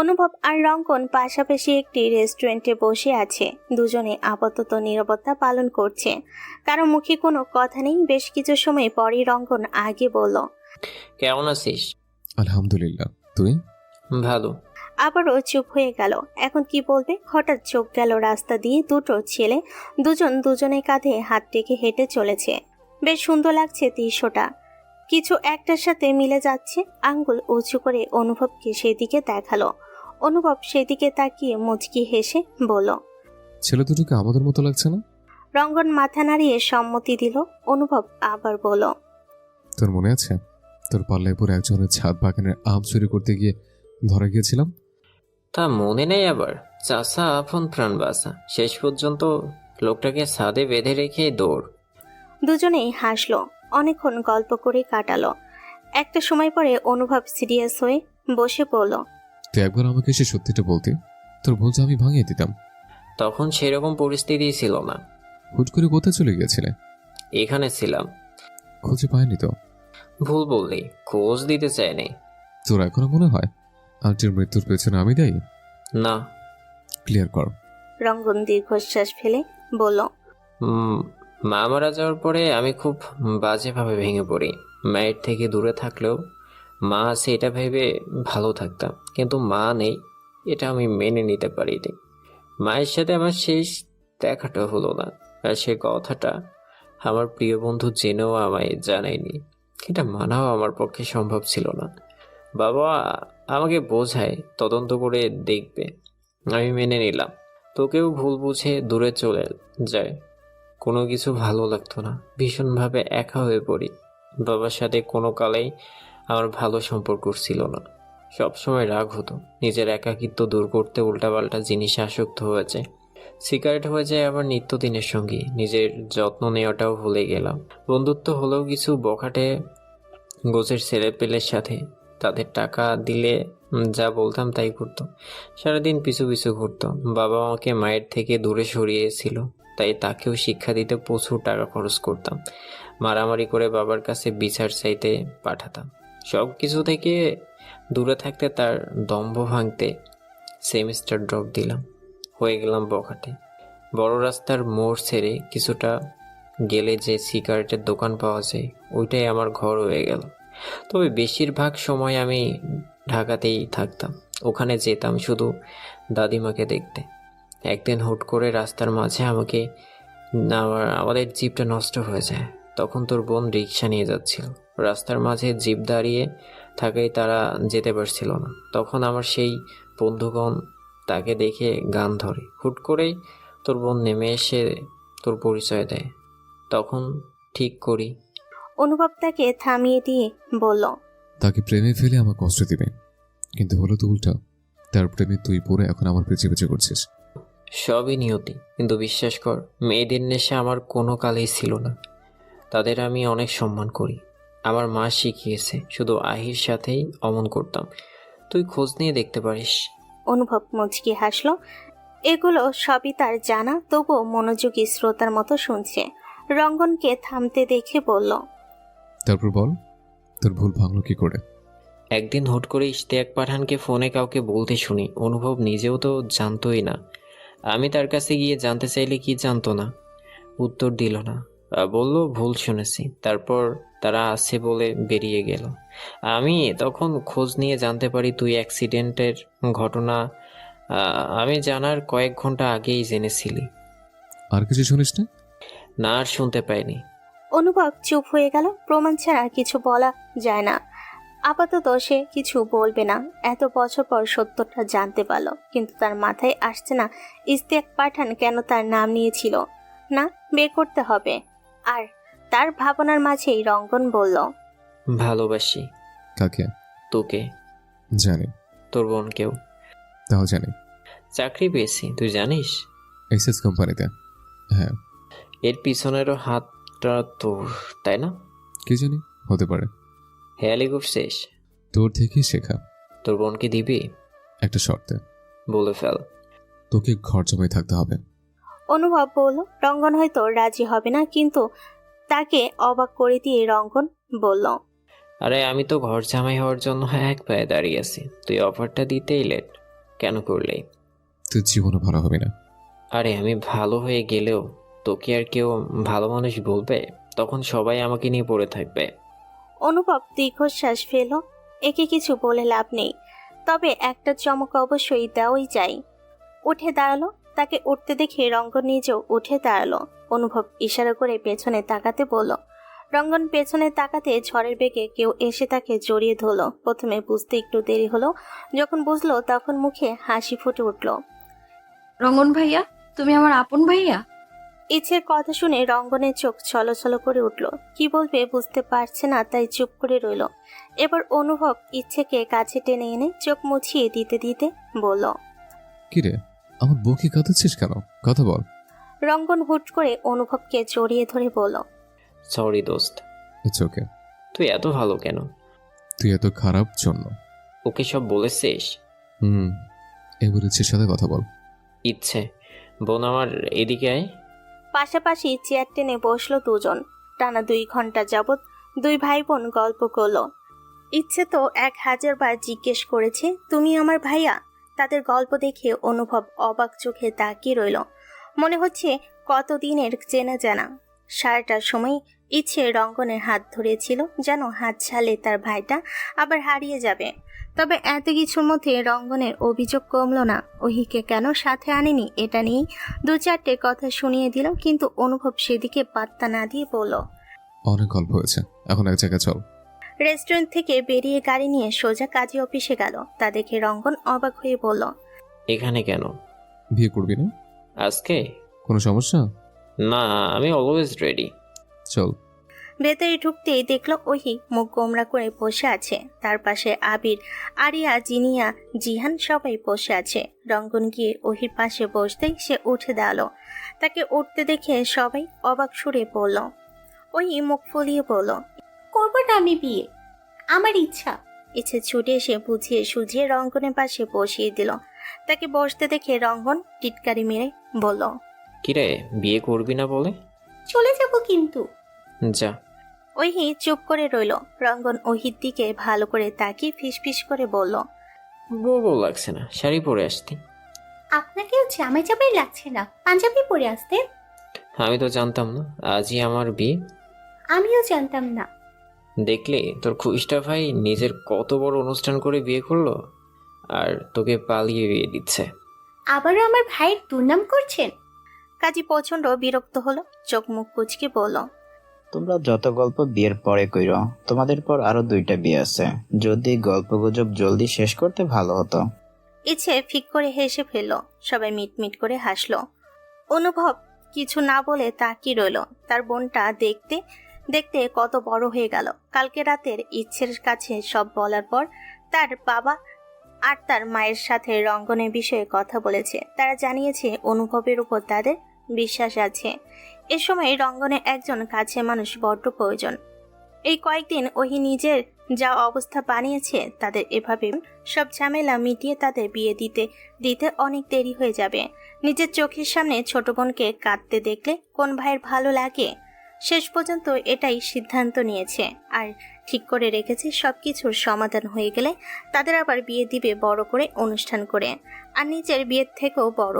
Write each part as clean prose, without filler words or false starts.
অনুভব আর রঙ্গন পাশাপাশি একটি রেস্টুরেন্টে বসে আছে। দুজনে আপাতত নীরবতা পালন করছে, কারো মুখে কোনো কথা নেই। বেশ কিছু সময় পরই রঙ্গন আগে বলল, কেমন আছিস? আলহামদুলিল্লাহ, তুই? ভালো। আবারও চুপ হয়ে গেল। এখন কি বলবে? হঠাৎ চোখ গেল রাস্তা দিয়ে দুটো ছেলে, দুজন দুজনের কাঁধে হাত রেখে হেঁটে চলেছে। বেশ সুন্দর লাগছে দৃশ্যটা, কিছু একটার সাথে মিলে যাচ্ছে। আঙ্গুল উঁচু করে অনুভবকে সেদিকে দেখালো। অনুভব সেদিকে তাকিয়ে মুচকি হেসে বলল, ছেলে দুটোকে আমাদের মতো লাগছে না? রঙ্গন মাথা নাড়িয়ে সম্মতি দিল। অনুভব আবার বলল, তোর মনে আছে তোর পাল্লায় পরে একজনের ছাদ বাগানের আম চুরি করতে গিয়ে ধরা গিয়েছিলাম? তা মনে নেই আবার? চাষা আপন প্রাণ বাসা, শেষ পর্যন্ত লোকটাকে ছাদে বেঁধে রেখে দৌড়। দুজনেই হাসলো। অনেকক্ষণ গল্প করে কাটালো। একটা সময় পরে অনুভব সিরিয়াস হয়ে বসে পড়ল। তুই একবার আমাকে সে সত্যিটা বলতে, তোর ভুল যে আমি ভাঙিয়ে দিতাম। তখন সেরকম পরিস্থিতি ছিল না। হুট করে কোথায় চলে গিয়েছিলে? এখানে ছিলাম। খুঁজে পায়নি তো? ভুল বললি, খোঁজ দিতে চাইনি। তোর এখনো মনে হয় আন্টির মৃত্যুর পেছনে আমি দায়ী? না। ক্লিয়ার কর। রঙ্গন দীর্ঘশ্বাস ফেলে বলল, মা মারা যাওয়ার পরে আমি খুব বাজেভাবে ভেঙে পড়ি। মায়ের থেকে দূরে থাকলেও মা আছে এটা ভেবে ভালো থাকতাম, কিন্তু মা নেই এটা আমি মেনে নিতে পারিনি। মায়ের সাথে আমার শেষ দেখাটা হলো না, আর সে কথাটা আমার প্রিয় বন্ধু জেনেও আমায় জানায়নি। এটা মানাও আমার পক্ষে সম্ভব ছিল না। বাবা আমাকে বোঝায় তদন্ত করে দেখবে, আমি মেনে নিলাম। তোকেও ভুল বুঝে দূরে চলে যায়। কোনো কিছু ভালো লাগতো না, ভীষণভাবে একা হয়ে পড়ি। বাবার সাথে কোনো কালেই আমার ভালো সম্পর্ক ছিল না। সবসময় রাগ হতো, নিজের একাকিত্ব দূর করতে উল্টাপাল্টা জিনিসে আসক্ত হয়েছে। সিগারেট হয়ে যায় আমার নিত্যদিনের সঙ্গী। নিজের যত্ন নেওয়াটাও ভুলে গেলাম। বন্ধুত্ব হলেও কিছু বখাটে গোছের ছেলেপেলের সাথে। তাদের টাকা দিলে যা বলতাম তাই করতো। সারাদিন পিছু পিছু ঘুরতো। বাবা আমাকে মায়ের থেকে দূরে সরিয়েছিল, তাই তাকেও শিক্ষা দিতে প্রচুর টাকা খরচ করতাম। মারামারি করে বাবার কাছে বিচার চাইতে পাঠাতাম। সব কিছু থেকে দূরে থাকতে তার দম্ভ ভাঙতে সেমিস্টার ড্রপ দিলাম, হয়ে গেলাম বখাটে। বড় রাস্তার মোড় ছেড়ে কিছুটা গেলে যে সিগারেটের দোকান পাওয়া যায়, ওইটাই আমার ঘর হয়ে গেল। তবে বেশিরভাগ সময় আমি ঢাকাতেই থাকতাম। ওখানে যেতাম শুধু দাদিমাকে দেখতে। একদিন হুট করে রাস্তার মাঝে আমাদের জিপটা নষ্ট হয়ে যায়। তখন তোর বোন রিক্সা নিয়ে যাচ্ছিল। রাস্তার মাঝে জিপ দাঁড়িয়ে থাকায় তারা যেতে পারছিল না। তখন আমার সেই বন্ধুগণ তাকে দেখে গান ধরে। হুট করেই তোর বোন নেমে এসে তোর পরিচয় দেয়। তখন ঠিক করি। অনুভব তাকে থামিয়ে দিয়ে বলল, তাকে প্রেমে ফেলে আমার কষ্ট দিবে, কিন্তু হলো তো উল্টা। তার প্রেমে তুই পড়ে এখন আমার পেঁচে পেঁচে করছিস। সবই নিয়তি, কিন্তু বিশ্বাস কর মেয়েদের নেশা আমার কোনো কালেই ছিল না। তাদের আমি অনেক সম্মান করি। আমার মা শিখিয়েছে, শুধু আহির সাথেই অমন করতাম। তুই খোঁজ নিয়ে দেখতে পারিস। অনুভব মুচকি হাসলো। এগুলো সবই তার জানা, তবুও মনোযোগী শ্রোতার মতো শুনছে। রঙ্গনকে থামতে দেখে বলল, তারপর বল, তোর ভুল ভাঙলো কি করে? একদিন হুট করে ইশতিয়াক পাঠানকে ফোনে কাউকে বলতে শুনি। অনুভব নিজেও তো জানতোই না। আমি তার কাছে গিয়ে জানতে চাইলে কি জানতো না, উত্তর দিল না। বলল ভুল শুনেছি। তারপর তারা আছে বলে বেরিয়ে গেল। আমি তখন খোঁজ নিয়ে জানতে পারি তুই অ্যাক্সিডেন্টের ঘটনা আমি জানার কয়েক ঘন্টা আগেই জেনেছিলি। আর কিছু শুনিস না? না, আর শুনতে পাইনি। অনুভব চুপ হয়ে গেল। প্রমাণ ছাড়া কিছু বলা যায় না। আপাতত সে কিছু বলবে না। এত বছর পর সত্যটা জানতে পারলো, কিন্তু তার মাথায় আসছে না ইশতিয়াক পাঠান কেন তার নাম নিয়েছিল। না, বের করতে হবে। আর তার ভাবনার মাঝেই রঙ্গন বলল, ভালোবাসি। কাকে? তোকে। জানি। তোর বোনকেও। তাও জানি। চাকরি পেয়েছি, তুই জানিস? এসএস কোম্পানিতে। হ্যাঁ। এর পিছনেরও হাতটা তোর, তাই না? কি জানি, হতে পারে। হেয়ালি করছিস? তোর থেকেই শেখা। তোর বোনকে দিবি? একটা শর্তে। বলে ফেল। তোকে ঘর জমায় থাকতে হবে। অনুভব বলল। রঙ্গন হয়তো রাজি হবে না, কিন্তু তাকে অবাক করে দিয়ে রঙ্গন বলল, আরে আমি তো ঘর জামাই হওয়ার জন্য এক পায়ে দাঁড়িয়ে আছি, তুই অফারটা দিতেই লেট কেন করলে? তুই জীবনে ভালো হবে না। আরে আমি ভালো হয়ে গেলেও তোকে আর কেউ ভালো মানুষ বলবে? তখন সবাই আমাকে নিয়ে পড়ে থাকবে। অনুভব দীর্ঘশ্বাস ফেল। একে কিছু বলে লাভ নেই, তবে একটা চমক অবশ্যই দেওয়াই যায়। উঠে দাঁড়ালো। তাকে উঠতে দেখে রঙ্গন নিজেও উঠে দাঁড়ালো। অনুভব ইশারা করে পেছনে তাকাতে বলল। রঙ্গন পেছনে তাকাতে ঝড়ের বেগে কেউ এসে তাকে জড়িয়ে ধরল। প্রথমে বুঝতে একটু দেরি হলো, যখন বুঝলো তখন মুখে হাসি ফুটে উঠল। রঙ্গন ভাইয়া, তুমি আমার আপন ভাইয়া? ইচ্ছের কথা শুনে রঙ্গনের চোখ ছলছল করে উঠল। কি বলবে বুঝতে পারছে না, তাই চুপ করে রইল। এবার অনুভব ইচ্ছেকে কাছে টেনে এনে চোখ মুছিয়ে দিতে দিতে বলল, কিরে, আমার বউকে কাঁদাচ্ছিস কেন? কথা বল। রঙ্গন হুট করে অনুভবকে জড়িয়ে ধরে বলল, সরি দোস্ত। It's okay. তুই এত ভালো কেন? তুই এত খারাপ জন্য। ওকে সব বলেছিস? এবার ইচ্ছের সাথে কথা বল। ইচ্ছে, বোন আমার এদিকে আয়। পাশাপাশি চেয়ার টেনে বসলো দুজন। টানা 2 ঘন্টা যাবৎ 2 ভাই বোন গল্প করলো। ইচ্ছে তো 1000 বার জিজ্ঞেস করেছে, তুমি আমার ভাইয়া? তাদের গল্প দেখে অনুভব অবাক চোখে তাকিয়ে রইল। মনে হচ্ছে কতদিনের চেনা জানা। সারাটার সময় ইচ্ছে রঙ্গনের হাত ধরেছিল, যেন হাত ছাড়লে তার ভাইটা আবার হারিয়ে যাবে। তবে এত কিছুর মধ্যে রঙ্গনের অভিযোগ কমলো না। ওহিকে কেন সাথে আনেনি এটা নিয়েই 2-4টে কথা শুনিয়ে দিল, কিন্তু অনুভব সেদিকে পাত্তা না দিয়ে বলল, অনেক গল্প হয়েছে, এখন এক জায়গায় চল। রেস্টুরেন্ট থেকে বেরিয়ে গাড়ি নিয়ে সোজা কাজী অফিসে গেল। তা দেখে রঙ্গন অবাক হয়ে বলল, এখানে কেন? বিয়ে করবি না? আজকে? কোনো সমস্যা? না, আমি অলওয়েজ রেডি। চল। ভেতরে ঢুকতেই দেখলো ওহি মুখ গোমরা করে বসে আছে। তার পাশে আবির, আরিয়া, জিনিয়া, জিহান সবাই বসে আছে। রঙ্গন গিয়ে ওহির পাশে বসতেই সে উঠে দাঁড়ালো। তাকে উঠতে দেখে সবাই অবাক সুরে বলল। ওহি মুখ ফুলিয়ে বলল, করবো না আমি বিয়ে, আমার ইচ্ছা। ইচ্ছে ছুটে এসে বুঝিয়ে সুঝিয়ে রঙ্গনের পাশে বসিয়ে দিল। তাকে বসতে দেখে রঙ্গন টিটকারি মেরে বলল, কিরে, বিয়ে করবি না বলে? চলে যাব কিন্তু। যা। ওহি চুপ করে রইল। রঙ্গন ওহির দিকে ভালো করে তাকিয়ে ফিসফিস করে বলল, বউ লাগছে না, শাড়ি পরে আসতি। আপনাকেও জামাই জামাই লাগছে না, পাঞ্জাবি পরে আসতে। আমি তো জানতাম না আজই আমার বিয়ে। আমিও জানতাম না। দেখলে তোর খুশটা ভাই নিজের কত বড় অনুষ্ঠান করে বিয়ে করলো, আর তোকে পালিয়ে বিয়ে দিচ্ছে। আবারও আমার ভাইয়ের দুর্নাম করছেন। কাজী প্রচন্ড বিরক্ত হলো। চোখ মুখ কুচকে বলল, তোমরা যত গল্প বিয়ের পরে কইরো, তোমাদের পর আরো 2টা বিয়ে আছে। যদি গল্প গুজব জলদি শেষ করতে ভালো হতো। ইচ্ছে ফিক করে হেসে ফেলল। সবাই মিটমিট করে হাসলো। অনুভব কিছু না বলে তাকিয়ে রইল। তার বোনটা দেখতে দেখতে কত বড় হয়ে গেল। কালকে রাতের ইচ্ছের কাছে সব বলার পর তার বাবা আর তার মায়ের সাথে রঙ্গনের বিষয়ে কথা বলেছে। তারা জানিয়েছে অনুভবের উপর তাদের বিশ্বাস আছে। এ সময় রঙ্গনে একজন কাছের মানুষ বড্ড প্রয়োজন। এই কয়েকদিন ওহি নিজের যা অবস্থা বানিয়েছে, তাদের এভাবে সব ঝামেলা মিটিয়ে তাদের বিয়ে দিতে দিতে অনেক দেরি হয়ে যাবে। নিজের চোখের সামনে ছোট বোনকে কাঁদতে দেখলে কোন ভাইয়ের ভালো লাগে? শেষ পর্যন্ত এটাই সিদ্ধান্ত নিয়েছে, আর ঠিক করে রেখেছে সবকিছুর সমাধান হয়ে গেলে তাদের আবার বিয়ে দিবে বড় করে অনুষ্ঠান করে, আর নিজের বিয়ের থেকেও বড়।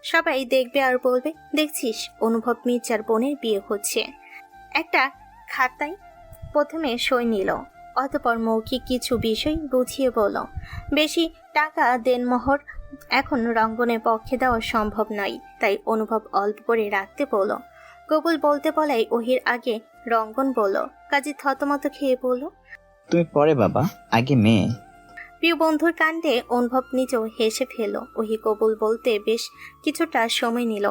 সবাই দেখবে আর বলবে, দেখছিস অনুভব মির্জার বোনের বিয়ে হচ্ছে। একটা খাতায় প্রথমে সই নিল, অতঃপর মৌখিক কিছু বিষয় বুঝিয়ে বলল। বেশি টাকা দেনমোহর এখন রঙ্গনের পক্ষে দেওয়া সম্ভব নয়, তাই অনুভব অল্প করে রাখতে বলল। কবুল বলতে বলাই ওহির আগে রঙ্গন বলল। কাজী থতমত খেয়ে বলল, তুমি পরে বাবা, আগে মেয়ে। প্রিয় বন্ধুর কাণ্ডে অনুভব নিজেও হেসে ফেল। ওহি কবুল বলতে বেশ কিছুটা সময় নিল।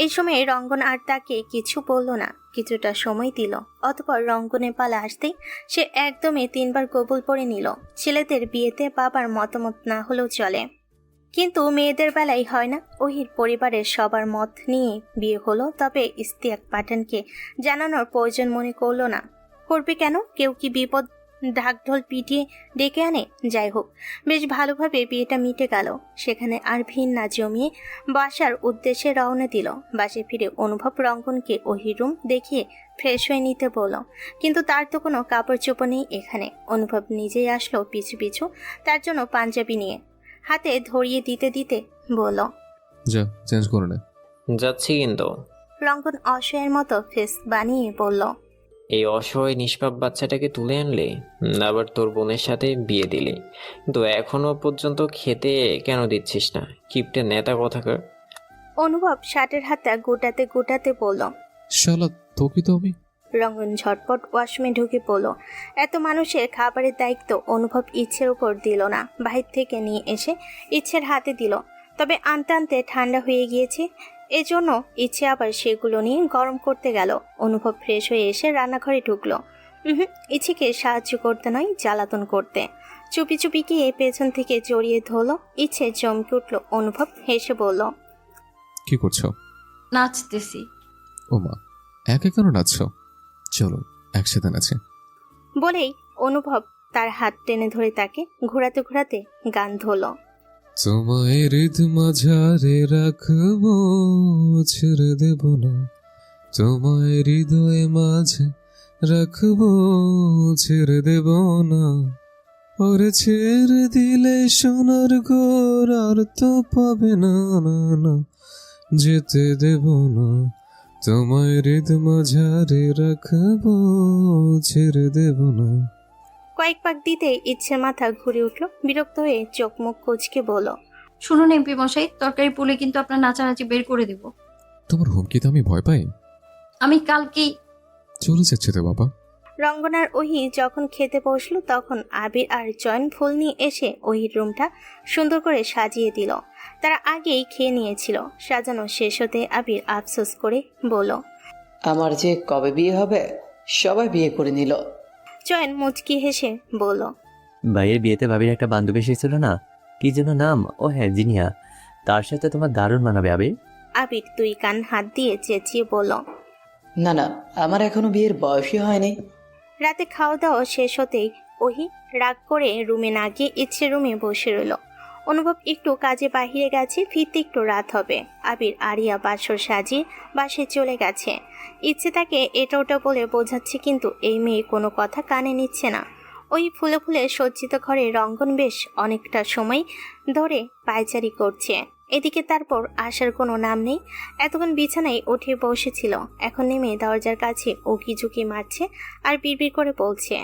এই সময় রঙ্গন আর তাকে কিছু বলল না, কিছুটা সময় দিল। অতঃপর রঙ্গনের পালা আসতেই সে একদমই 3 বার কবুল পড়ে নিল। ছেলেদের বিয়েতে বাবার মতামত না হলেও চলে, কিন্তু মেয়েদের বেলায় হয় না। ওহির পরিবারের সবার মত নিয়ে বিয়ে হলো, তবে ইস্তিয়াক পাঠানকে জানানোর প্রয়োজন মনে করলো না। করবে কেন? কেউ কি বিপদ ঢাকঢোল পিটিয়ে ডেকে আনে? যাই হোক, বেশ ভালোভাবে বিয়েটা মিটে গেল। সেখানে আর ভিড় না জমিয়ে বাসার উদ্দেশ্যে রওনা দিল। বাসে ফিরে অনুভব রঙ্গনকে ওহির রুম দেখিয়ে ফ্রেশ হয়ে নিতে বলল, কিন্তু তার তো কোনো কাপড় চোপড় নেই এখানে। অনুভব নিজেই আসলো পিছু পিছু তার জন্য পাঞ্জাবি নিয়ে, হাতে ধরিয়ে দিতে দিতে বলল। যা চেঞ্জ করে নে। যাচ্ছি কিন্তু। রঙ্গন অসহায়ের মতো ফেস বানিয়ে বলল। এই অসহায় নিষ্পাপ বাচ্চাটাকে তুলে আনলে, আবার তোর বোনের সাথে বিয়ে দিলি, কিন্তু এখনো পর্যন্ত খেতে কেন দিচ্ছিস না? কিপটে নেতা কথাকার। অনুভব শার্টের হাতটা গোটাতে গোটাতে বলল। শালা তোকে তো আমি। রঙ্গন ঝটপট ওয়াশরুমে ঢুকে পড়ল। এত মানুষের খাবারের দায়িত্ব অনুভব ইচ্ছের উপর দিল না, বাহির থেকে নিয়ে এসে ইচ্ছের হাতে দিল। তবে আনতে আনতে ঠান্ডা হয়ে গিয়েছে, এজন্য ইচ্ছে আবার সেগুলো নিয়ে গরম করতে গেল। অনুভব ফ্রেশ হয়ে এসে রান্নাঘরে ঢুকলো। ইচ্ছেকে সাহায্য করতে নয়, জ্বালাতন করতে। চুপি চুপি গিয়ে পেছন থেকে জড়িয়ে ধরলো। ইচ্ছে চমকে উঠল। অনুভব হেসে বলল। কি করছো? নাচতেছি। ও মা, একা কেন নাচছো? চলো একসাথে নাচে। বলেই অনুভব তার হাত টেনে ধরে তাকে ঘোরাতে ঘোরাতে গান ধরলো। তোমায় হৃদ মাঝারে রাখবো, ছেড়ে দেব না। তোমায় হৃদয়ে মাঝে রাখবো, ছেড়ে দেব না। ওরে ছেড়ে দিলে সোনার ঘর আর তো পাবে না, না না, যেতে দেব না। তোমায় হৃদ মাঝারে রাখবো, ছেড়ে দেব না। কয়েক পাক দিতে ইচ্ছের মাথা ঘুরে উঠল। বিরক্ত হয়ে চোখ মুখ কুঁচকে বলল। শুনুন এমপি মশাই, তরকারি পুলে কিন্তু আপনার নাচানাচি বের করে দেব। তোমার হুমকিতে আমি ভয় পাই? আমি কালকেই। চলে যাচ্ছে তো বাবা। রঙ্গনার ওহি যখন খেতে বসলো তখন আবির আর চয়ন ফুল নিয়ে এসে ওহির রুমটা সুন্দর করে সাজিয়ে দিল। তারা আগেই খেয়ে নিয়েছিল। সাজানো শেষ হতে আবির আফসোস করে বলল। আমার যে কবে বিয়ে হবে, সবাই বিয়ে করে নিল। চয়ন মুচকি হেসে বলল। ভাইয়ের বিয়েতে ভাবির একটা বান্ধবী এসেছিল না, কি যেন নাম? ও হ্যাঁ, জিনিয়া। তার সাথে তোমার দারুণ মানাবে আবির। আবির দুই কান হাত দিয়ে চেঁচিয়ে বলল। না না, আমার এখনো বিয়ের বয়সই হয়নি। রাতে খাওয়া দাওয়া শেষ হতেই ওহি রাগ করে রুমে না গিয়ে ইচ্ছে রুমে বসে রইল। অনুভব একটু কাজে বাহিরে গেছে, ফিরতে একটু রাত হবে। আবির আরিয়া বাসর সাজিয়ে বাসে চলে গেছে। ইচ্ছে তাকে এটা ওটা বলে বোঝাচ্ছে, কিন্তু এই মেয়ে কোনো কথা কানে নিচ্ছে না। ওই ফুলে ফুলে সজ্জিত ঘরে রঙ্গন বেশ অনেকটা সময় ধরে পায়চারি করছে। এদিকে তারপর আসার কোনো নাম নেই। এতক্ষণ বিছানায় উঠে বসেছিল, এখন নেমে দরজার কাছে উকি ঝুঁকি মারছে আর বিড়বিড় করে বলছে।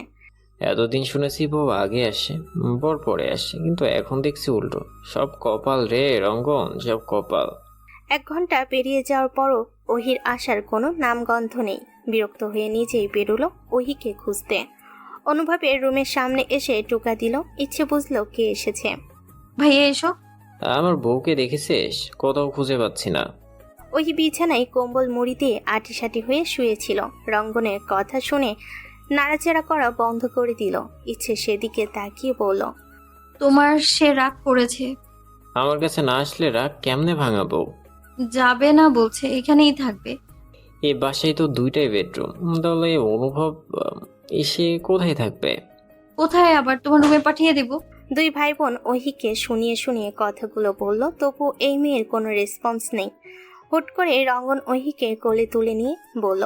এতদিন শুনেছি বউ আগে আসে, বর পরে আসে, কিন্তু এখন দেখছি উল্টো। সব কপাল রে রঙ্গন, সব কপাল। 1 ঘন্টা পেরিয়ে যাওয়ার পরও ওহির আসার কোনো নামগন্ধ নেই। বিরক্ত হয়ে নিজেই বেরোলো ওহিকে খুঁজতে। অনুভবের রুমের সামনে এসে টোকা দিল। ইচ্ছে বুঝলো কে এসেছে। ভাইয়া এসো। আমার বউকে দেখেছিস? কোথাও খুঁজে পাচ্ছি না। ওই বিছানায় কম্বল মুড়ি দিয়ে আটিসাটি হয়ে শুয়েছিল। রঙ্গনের কথা শুনে নাড়াচাড়া করা বন্ধ করে দিল। ইচ্ছে সেদিকে তাকিয়ে বলল। তোমার সে রাগ করেছে। আমার কাছে না আসলে রাগ কেমনে ভাঙাবো? যাবে না বলছে, এখানেই থাকবে। এই বাসায় তো 2টাই বেডরুম, তাহলে অনুভব এসে কোথায় থাকবে? কোথায় আবার? তোমার রুমে পাঠিয়ে দেব। দুই ভাই বোন ওহিকে শুনিয়ে শুনিয়ে কথাগুলো বলল, তবু এই মেয়ের কোনো রেসপন্স নেই। হুট করে রঙ্গন ওহিকে কোলে তুলে নিয়ে বলল।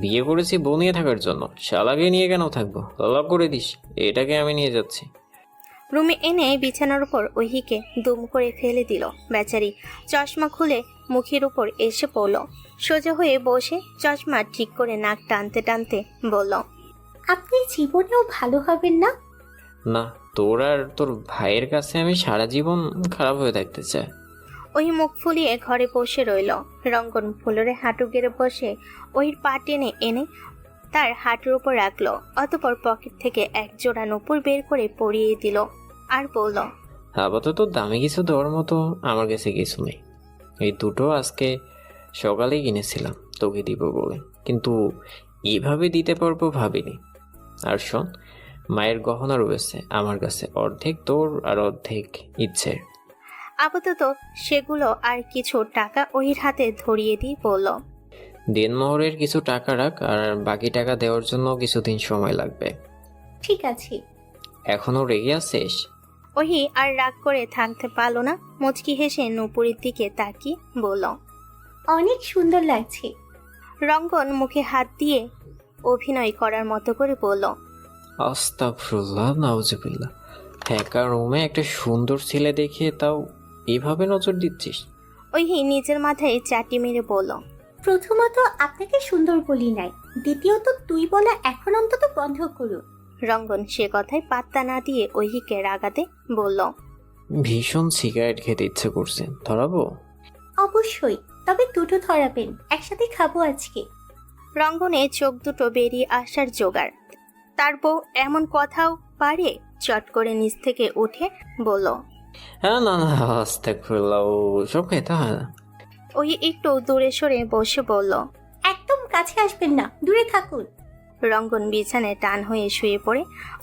বিয়ে করেছি বউ নিয়ে থাকার জন্য, শালাকে নিয়ে কেন থাকবো? তলব করে দিস, এটাকে আমি নিয়ে যাচ্ছি। রুমে এনে বিছানার উপর ওহিকে দুম করে ফেলে দিল। বেচারি চশমা খুলে মুখের উপর এসে পড়ল। সোজা হয়ে বসে চশমা ঠিক করে নাক টানতে টানতে বলল। আপনি জীবনেও ভালো হবেন না। না, তোর আর তোর ভাইয়ের কাছে আমি সারা জীবন খারাপ হয়ে থাকতে চাই। ওই মুখ ফুলিয়ে ঘরে বসে রইল। রঙ্গন ফ্লোরে হাঁটু গেড়ে বসে ওহির পা টেনে এনে তার হাঁটুর উপর রাখলো। অতপর পকেট থেকে 1 জোড়া নূপুর বের করে পরিয়ে দিল আর বলল। আপাতত দামি কিছু দেওয়ার মতো আমার কাছে কিছু নেই। এই দুটো আজকে সকালেই কিনেছিলাম তোকে দিব বলে, কিন্তু এভাবে দিতে পারবো ভাবিনি। আর শোন, মায়ের গহনা রয়েছে আমার কাছে, অর্ধেক তোর আর অর্ধেক ইচ্ছের। আপাতত সেগুলো আর কিছু টাকা ওহির হাতে ধরিয়ে দিয়ে বলল। দিনমোহরের কিছু টাকা রাখ, আর বাকি টাকা দেওয়ার জন্য কিছুদিন সময় লাগবে। ঠিক আছে। এখনো রেগে আছিস? ওহি আর রাগ করে থাকতে পারল না। মুচকি হেসে নূপুরের দিকে তাকিয়ে বলল। অনেক সুন্দর লাগছে। রঙ্গন মুখে হাত দিয়ে অভিনয় করার মতো করে বলল, আস্তাগফিরুল্লাহ, নাউজুবিল্লাহ। একা রুমে একটা সুন্দর ছেলে দেখে তাও এভাবে নজর দিচ্ছিস? ওহি নিজের মাথায় চাটি মেরে বলল, প্রথমত আপনাকে সুন্দর বলি নাই, দ্বিতীয়ত তুই বলা এখন অন্তত বন্ধ করুন। রঙ্গন সে কথায় পাত্তা না দিয়ে ওহিকে রাগাতে বলল, ভীষণ সিগারেট খেতে ইচ্ছে করছে, ধরাবো? অবশ্যই, তবে দুটো ধরাবেন, একসাথে খাবো আজকে। রঙ্গনে চোখ দুটো বেরিয়ে আসার জোগাড়। তার বউ এমন কথাও পারে? চট করে নিচ থেকে উঠে বলল, হ্যাঁ, না না, আস্তাগফিরুল্লাহ, সব খেতে হয় না। ওই একটু দূরে সরে বসে বলল। একদম কাছে আসবেন না, দূরে থাকুন। রঙ্গন বিছানায় টান হয়ে শুয়ে পড়ে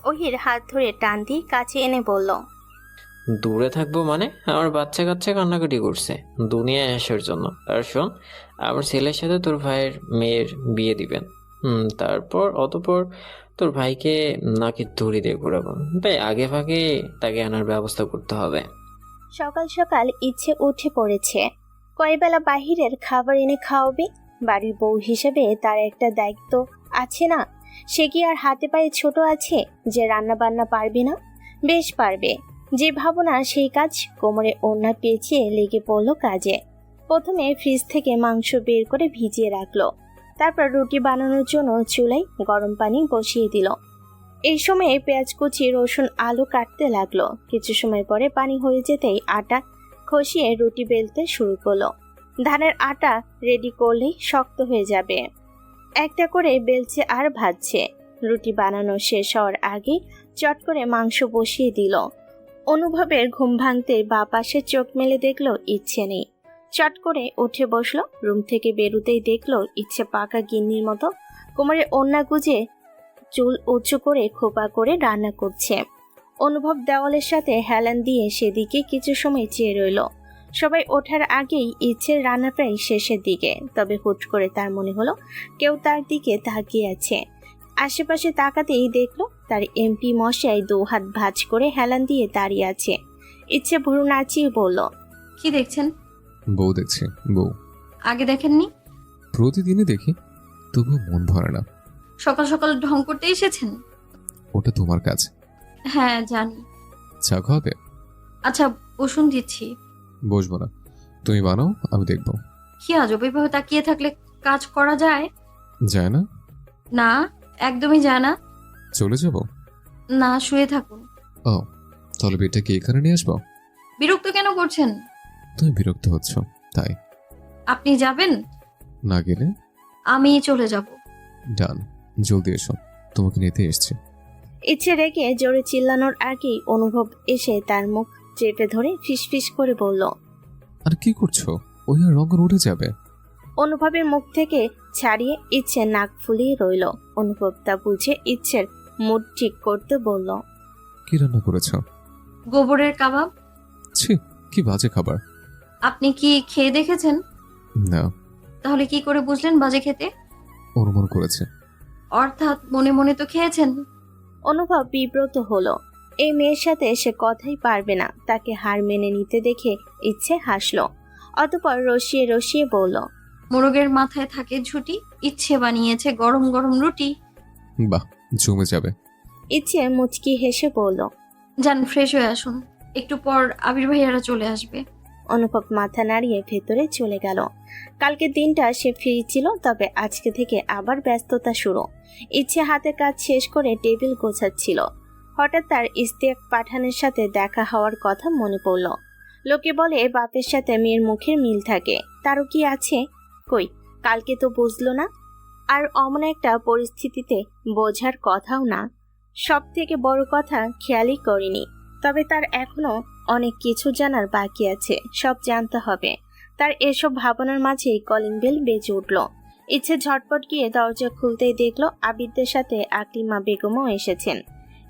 ওহির হাত ধরে টান দিয়ে কাছে এনে বলল, দূরে থাকবো মানে? আমার বাচ্চা কাচ্চা কান্নাকাটি করছে দুনিয়ায় আসার জন্য। আর শোন, আমার ছেলের সাথে তোর ভাইয়ের মেয়ের বিয়ে দিবেন। অতপর তোর ভাইকে নাকি দড়ি দিয়ে ঘুরাবো। তাই আগে ভাগে তাকে আনার ব্যবস্থা করতে হবে। সকাল সকাল ইচ্ছে উঠে পড়েছে। কয়বেলা বাহিরের খাবার এনে খাওয়াবে? বাড়ির বউ হিসেবে তার একটা দায়িত্ব আছে না? সে কি আর হাতে পায়ে ছোট আছে যে রান্না বান্না পারবে না? বেশ পারবে। যে ভাবনা সেই কাজ। কোমরে ওড়না পেঁচিয়ে লেগে পড়লো কাজে। প্রথমে ফ্রিজ থেকে মাংস বের করে ভিজিয়ে রাখলো। তারপর রুটি বানানোর জন্য চুলায় গরম পানি বসিয়ে দিল। এই সময়ে পেঁয়াজ কুচি, রসুন, আলু কাটতে লাগলো। কিছু সময় পরে পানি হয়ে যেতেই আটা খসিয়ে রুটি বেলতে শুরু করলো। ধানের আটা রেডি করলেই শক্ত হয়ে যাবে। একটা করে বেলছে আর ভাজছে। রুটি বানানো শেষ হওয়ার আগে চট করে মাংস বসিয়ে দিল। অনুভবের ঘুম ভাঙতে বা পাশে চোখ মেলে দেখলো ইচ্ছে নেই। চট করে উঠে বসলো। রুম থেকে বেরোতেই দেখলো ইচ্ছে পাকা গিন্নির মতো কোমরে ওড়না গুজে চুল উঁচু করে খোপা করে রান্না করছে। অনুভব দেওয়ালের সাথে হেলান দিয়ে সেদিকে কিছু সময় চেয়ে রইল। সবাই ওঠার আগেই ইচ্ছের রান্না প্রায় শেষের দিকে। তবে হুট করে তার মনে হলো কেউ তার দিকে তাকিয়ে আছে। আশেপাশে তাকাতেই দেখলো তার এমপি মশাই দু হাত ভাঁজ করে হেলান দিয়ে দাঁড়িয়ে আছে। ইচ্ছে ভুরু নাচিয়ে বলল, কি দেখছেন? বউ দেখছি, বউ। আগে দেখেননি? প্রতিদিনই দেখি, তবুও মন ভরে না। সকাল সকাল ঢং করতে এসেছেন? ওটা তোমার কাজ। হ্যাঁ জানি। চা খাওয়াবে? আচ্ছা বসুন, দিচ্ছি। বসবো না, তুমি বানাও, আমি দেখবো। কি আজব, এইভাবে তাকিয়ে থাকলে কাজ করা যায়? যায় না? না, একদমই যায় না। চলে যাব? না, শুয়ে থাকুন। ও, তাহলে বেটা কি এখানে নিয়ে আসবো? বিরক্ত কেন করছেন? তুমি বিরক্ত হচ্ছ তাই। আপনি যাবেন? না গেলে? আমি চলে যাব। ডান, জলদি এসো, তোমাকে নিতে এসছি। ইচ্ছে রেগে জোরে চিল্লানোর আগেই অনুভব এসে তার মুখ চেপে ধরে ফিসফিস করে বলল, আর কি করছো? ওই আর রঙন উঠে যাবে। অনুভবের মুখ থেকে ছাড়িয়ে ইচ্ছে নাক ফুলিয়ে রইল। অনুভব তা বুঝে ইচ্ছের মুড ঠিক করতে বলল, কি রান্না করেছ? গোবরের কাবাব। ছি, কি বাজে খাবার। আপনি কি খেয়ে দেখেছেন? না। তাহলে কি করে বুঝলেন বাজে খেতে? অনুমান করেছে। অর্থাৎ মনে মনে তো খেয়েছেন। অনুভব বিব্রত হলো। এই মেয়ের সাথে সে কথাই পারবে না। তাকে হার মেনে নিতে দেখে ইচ্ছে হাসলো। অতঃপর রসিয়ে রসিয়ে বলল, মোরগের মাথায় থাকে ঝুটি, ইচ্ছে বানিয়েছে গরম গরম রুটি। বাহ, জমে যাবে। ইচ্ছে মুচকি হেসে বলল, যান ফ্রেশ হয়ে আসুন, একটু পর আবির ভাইয়ারা চলে আসবে। অনুভব মাথা নাড়িয়ে ভেতরে চলে গেল। কালকে দিনটা সে ফ্রি ছিল, তবে আজকে থেকে আবার ব্যস্ততা শুরু। ইচ্ছে হাতের কাজ শেষ করে টেবিল গোছাচ্ছিল। হঠাৎ তার ইস্তিয়াক পাঠানের সাথে দেখা হওয়ার কথা মনে পড়ল। লোকে বলে বাপের সাথে মেয়ের মুখের মিল থাকে, তারও কি আছে? কই, কালকে তো বুঝলো না। আর অমন একটা পরিস্থিতিতে বোঝার কথাও না। সব থেকে বড় কথা খেয়ালই করিনি। তবে তার এখনো অনেক কিছু জানার বাকি আছে, সব জানতে হবে। তার এসব ভাবনার মাঝেই কলিং বেল বেজে উঠল। ইচ্ছে ঝটপট গিয়ে দরজা খুলতেই দেখলো আবিরদের সাথে আকলিমা বেগমও এসেছেন।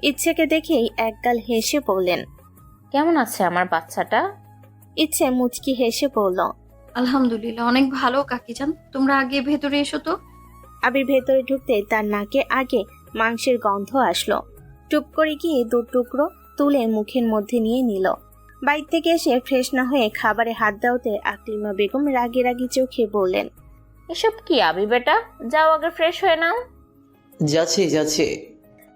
ইচ্ছেকে দেখেই একগাল হেসে বললেন, কেমন আছে আমার বাচ্চাটা? ইচ্ছে মুচকি হেসে বলল, আলহামদুলিল্লাহ অনেক ভালো কাকিজান, তোমরা আগে ভেতরে এসো তো। আবির ভেতরে ঢুকতে তার নাকে আগে মাংসের গন্ধ আসলো। টুপ করে গিয়ে দু টুকরো তুলে মুখের মধ্যে নিয়ে নিল। বাইর থেকে এসে ফ্রেশ না হয়ে খাবারে হাত দেওয়াতে আকলিমা বেগম রাগি রাগি চোখে বললেন, এসব কি আবি বেটা, যাও আগে ফ্রেশ হয়ে নাও। যাচ্ছে যাচ্ছে।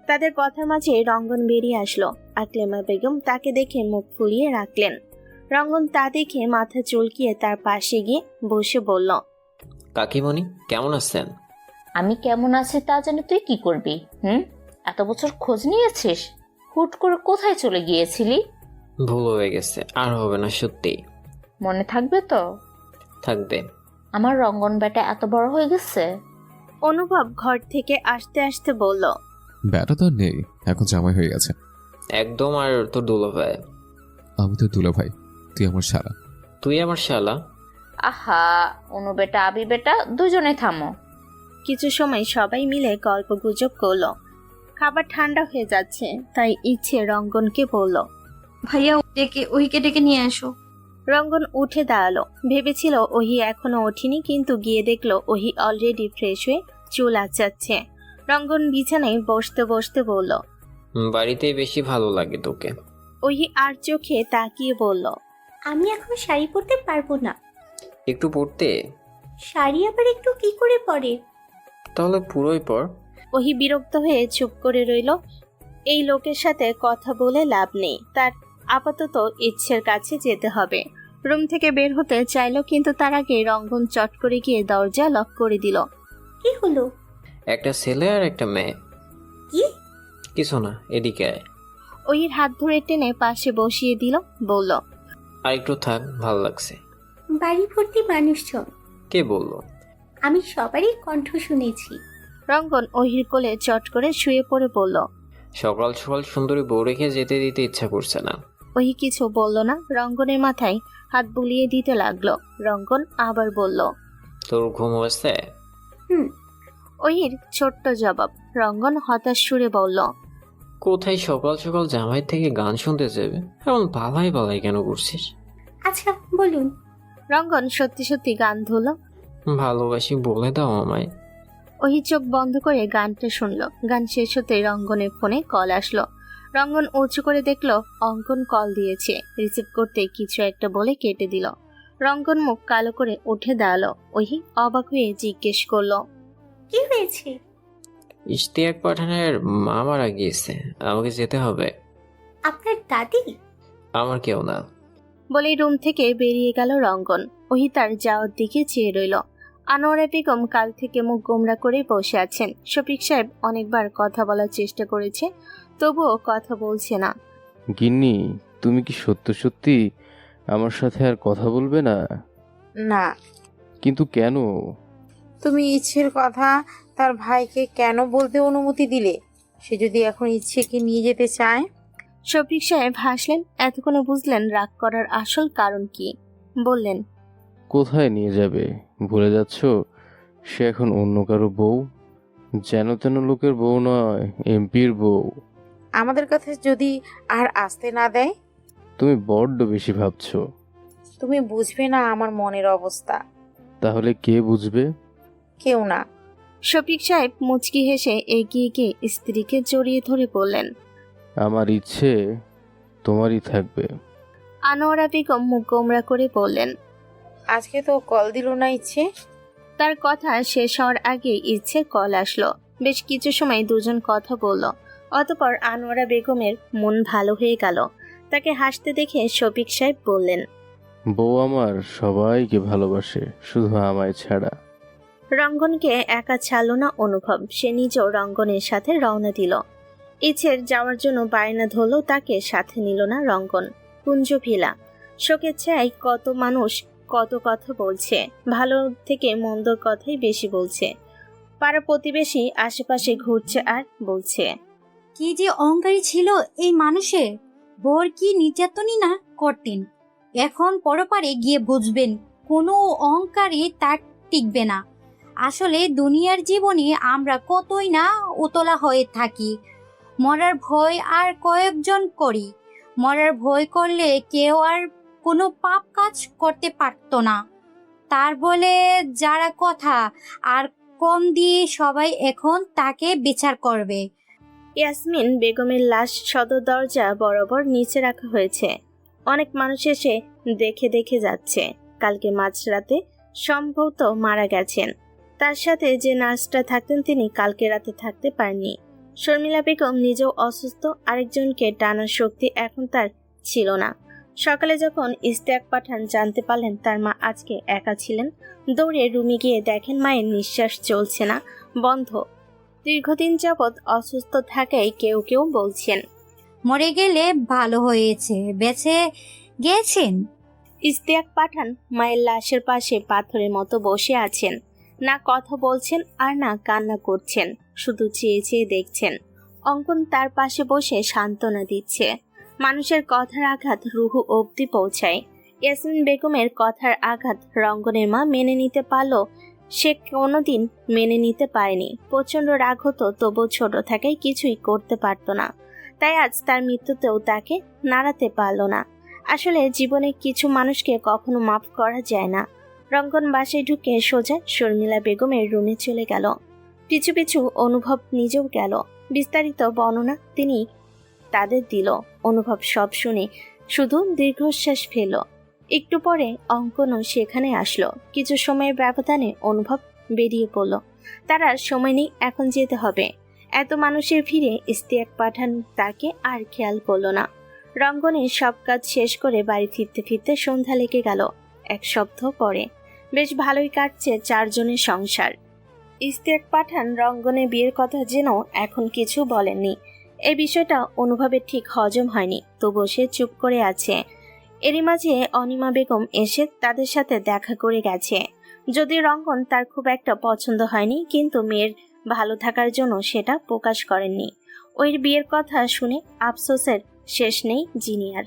তাদের কথার মাঝে রঙ্গন বেরিয়ে আসলো। আকলিমা বেগম তাকে দেখে মুখ ফুলিয়ে রাখলেন। রঙ্গন তা দেখে মাথা চুলকিয়ে তার পাশে গিয়ে বসে বলল, কাকিমণি কেমন আছেন? আমি কেমন আছি তা জানি তুই কি করবি? এত বছর খোঁজ নিয়েছিস, হুট করে কোথায় চলে গিয়েছিলি? ভুল হয়ে গেছে, আর হবে না, সত্যি। মনে থাকবে তো? থাকবে। আমার রঙ্গন বেটা এত বড় হয়ে গেছে। অনুভব ঘর থেকে আসতে আসতে বলল, ব্যাটা তো আর নেই, এখন জামাই হয়ে গেছে। একদম। আর তোর দুলো ভাই? আমি তো দুলা ভাই, তুই আমার শালা। তুই আমার শালা? আহা, অনু বেটা আবি বেটা দুজনে থামো। কিছু সময় সবাই মিলে গল্প গুজব করলো। খাবার ঠান্ডা হয়ে যাচ্ছে, তাই ইচ্ছে রঙ্গনকে বলল। ভাইয়া ওহিকে ডেকে নিয়ে আসো। রঙ্গন উঠে দাঁড়ালো। ভেবেছিল ওহি এখনো ওঠেনি, কিন্তু গিয়ে দেখলো ওহি অলরেডি ফ্রেশ হয়ে চুল আঁচাচ্ছে। রঙ্গন বিছানায় বসতে বসতে বলল, বাড়িতেই বেশি ভালো লাগে তোকে। ওহি আর চোখে তাকিয়ে বলল, আমি এখন শাড়ি পরতে পারবো না। একটু পড়তে? শাড়ি আবার একটু কি করে পরে? তাহলে পুরোই পর। ওহি বিরক্ত হয়ে চুপ করে রইল। এই লোকের সাথে কথা বলে লাভ নেই, তার আপাতত ইচ্ছের কাছে যেতে হবে। রুম থেকে বের হতে চাইলো, কিন্তু তার আগে রঙ্গন চট করে গিয়ে দরজা লক করে দিল। কি হলো? একটা ছেলে আর একটা মেয়ে। কি? কিছু না, এদিকে আয়। ওহির হাত ধরে টেনে পাশে বসিয়ে দিল, বলল, আর একটু থাক, ভাল লাগছে। বাড়ি ভর্তি মানুষজন। কে বললো? আমি সবারই কণ্ঠ শুনেছি। রঙ্গন ওহির কোলে চট করে শুয়ে পড়ে বলল। সকাল সকাল সুন্দরী বউ রেখে যেতে দিতে ইচ্ছা করছে না। ওহি কিছু বলল না, রঙ্গনের মাথায় হাত বুলিয়ে দিতে লাগলো। রঙ্গন আবার বলল, তোর ঘুম হয়েছে? ওহির ছোট্ট জবাব। রঙ্গন হতাশ সুরে বলল, কোথায় সকাল সকাল জামাই থেকে গান শুনতে যাবে? এমন বালাই বালাই কেন করছিস? আচ্ছা বলুন। রঙ্গন সত্যি সত্যি গান ধরল। ভালোবাসি বলে দাও আমায়। ওহি চোখ বন্ধ করে গানটা শুনলো। গান শেষ হতে রঙ্গনের ফোনে কল আসলো। রঙ্গন উঁচু করে দেখলো অঙ্কন কল দিয়েছে। রিসিভ করতে কিছু একটা বলে কেটে দিল। রঙ্গন মুখ কালো করে উঠে দাঁড়ালো। ওহি অবাক হয়ে জিজ্ঞেস করলো, কি হয়েছে? ইশতিয়াক পাঠানের মা মারা গিয়েছে, আমাকে যেতে হবে। আপনার দাদি? আমার কেউ না। বলেই রুম থেকে বেরিয়ে গেল রঙ্গন। ওহি তার যাওয়ার দিকে চেয়ে রইল। আনোয়ারা বেগম কাল থেকে মুখ গোমরা করে বসে আছেন। শফিক সাহেব অনেকবার কথা বলার চেষ্টা করেছে, তবুও কথা বলছে না। গিন্নি, তুমি কি সত্য সত্যি আমার সাথে আর কথা বলবে না? না। কিন্তু কেন? তুমি ইচ্ছের কথা তার ভাইকে কেন বলতে অনুমতি দিলে? সে যদি এখন ইচ্ছেকে নিয়ে যেতে চায়? শফিক সাহেব হাসলেন। এতক্ষণে বুঝলেন রাগ করার আসল কারণ কি। বললেন, কোথায় নিয়ে যাবে? ভুলে যাচ্ছ সে এখন অন্য কারো বউ, যেন তেন লোকের বউ নয়, এমপির বউ। আমাদের কাছে যদি আর আসতে না দেয়? তুমি বড্ড বেশি ভাবছো। তুমি বুঝবে না আমার মনের অবস্থা। তাহলে কে বুঝবে? কেউ না। শফিক সাহেব মুচকি হেসে এগিয়ে গিয়ে স্ত্রীকে জড়িয়ে ধরে বললেন, আমার ইচ্ছে তোমারই থাকবে। আনোয়ারা বেগম মুখ গোমরা করে বললেন, আজকে তো কল দিল না ইচ্ছে। তার কথা শেষ হওয়ার আগে ইচ্ছে কল আসলো। বেশ কিছু সময় দুজন কথা বলল। অতঃপর আনোয়ারা বেগমের মন ভালো হয়ে গেল। তাকে হাসতে দেখে শফিক সাহেব বললেন, বউ আমার সবাইকে ভালোবাসে, শুধু আমায় ছাড়া। রঙ্গনকে একা ছাড়ল না অনুভব। সে নিজেও রঙ্গনের সাথে রওনা দিল। ইচ্ছের যাওয়ার জন্য বায়না ধরল, তাকে সাথে নিল না রঙ্গন। কুঞ্জ ভিলা। শোকের ছায় কত মানুষ কত কথা বলছে, ভালো থেকে মন্দর কথাই বেশি বলছে। পাড়া প্রতিবেশী আশেপাশে ঘুরছে আর বলছে, কি যে অহংকারী ছিল এই মানুষের, বর কি নির্যাতনই না করতেন। এখন পরপারে গিয়ে বুঝবেন কোনো অহংকারী তার টিকবে না। আসলে দুনিয়ার জীবনে আমরা কতই না উতলা হয়ে থাকি। মরার ভয় আর কয়েকজন করি। মরার ভয় করলে কেউ আর কোনো পাপ কাজ করতে পারতো না। তার বলে যারা কথা আর কম দিয়ে সবাই এখন তাকে বিচার করবে। ইয়াসমিন বেগমের লাশ সদর দরজা বরাবর নিচে রাখা হয়েছে। অনেক মানুষ এসে দেখে দেখে যাচ্ছে। কালকে মাঝরাতে সম্ভবত মারা গেছেন। তার সাথে যে নার্সটা থাকতেন তিনি কালকে রাতে থাকতে পারেননি। শর্মিলা বেগম নিজেও অসুস্থ, আরেকজনকে টানার শক্তি এখন তার ছিল না। সকালে যখন ইস্তেক পাঠান জানতে পারলেন তার মা আজকে একা ছিলেন, দৌড়ে রুমে গিয়ে দেখেন মায়ের নিঃশ্বাস চলছে না, বন্ধ। দীর্ঘদিন যাবৎ অসুস্থ থাকায় কেউ কেউ বলছেন মরে গেলে ভালো হয়েছে, বেঁচে গেছেন। ইস্তেক পাঠান মায়ের লাশের পাশে পাথরের মতো বসে আছেন, না কথা বলছেন আর না কান্না করছেন, শুধু চেয়ে চেয়ে দেখছেন। অঙ্কন তার পাশে বসে সান্ত্বনা দিচ্ছে। মানুষের কথার আঘাত রুহু অবধি পৌঁছায়। ইয়াসমিন বেগমের কথার আঘাত রঙ্গনের মা মেনে নিতে পারল, সে কোনোদিন মেনে নিতে পারেনি। প্রচন্ড রাগ হতো, তবু ছোট থাকায় কিছুই করতে পারত না। তাই আজ তার মৃত্যুতেও তাকে নাড়াতে পারল না। আসলে জীবনে কিছু মানুষকে কখনো মাফ করা যায় না। রঙ্গন বাসায় ঢুকে সোজা শর্মিলা বেগমের রুমে চলে গেল। পিছু পিছু অনুভব নিজেও গেল। বিস্তারিত বর্ণনা তিনি তাদের দিল। অনুভব সব শুনে শুধু দীর্ঘশ্বাস ফেলল। একটু পরে অঙ্কনও সেখানে আসলো। কিছু সময়ের ব্যবধানে অনুভব বেরিয়ে পড়ল। তার আর সময় নেই, এখন যেতে হবে। এত মানুষের ভিড়ে ইস্তেক পাঠান তাকে আর খেয়াল করল না। রঙ্গনের সব কাজ শেষ করে বাড়ি ফিরতে ফিরতে সন্ধ্যা লেগে গেল। এক সপ্তাহ পরে বেশ ভালোই কাটছে চারজনের সংসার। ইস্তেক পাঠান রঙ্গনের বিয়ের কথা জেনেও এখন কিছু বলেননি। এই বিষয়টা অনুভবের ঠিক হজম হয়নি, তবুও সে চুপ করে আছে। এরই মাঝে অনিমা বেগম এসে তাদের সাথে দেখা করে গেছে। যদি রঙ্গন তার খুব একটা পছন্দ হয়নি, কিন্তু মেয়ের ভালো থাকার জন্য সেটা প্রকাশ করেননি। ওই বিয়ের কথা শুনে আফসোসের শেষ নেই জিনিয়ার।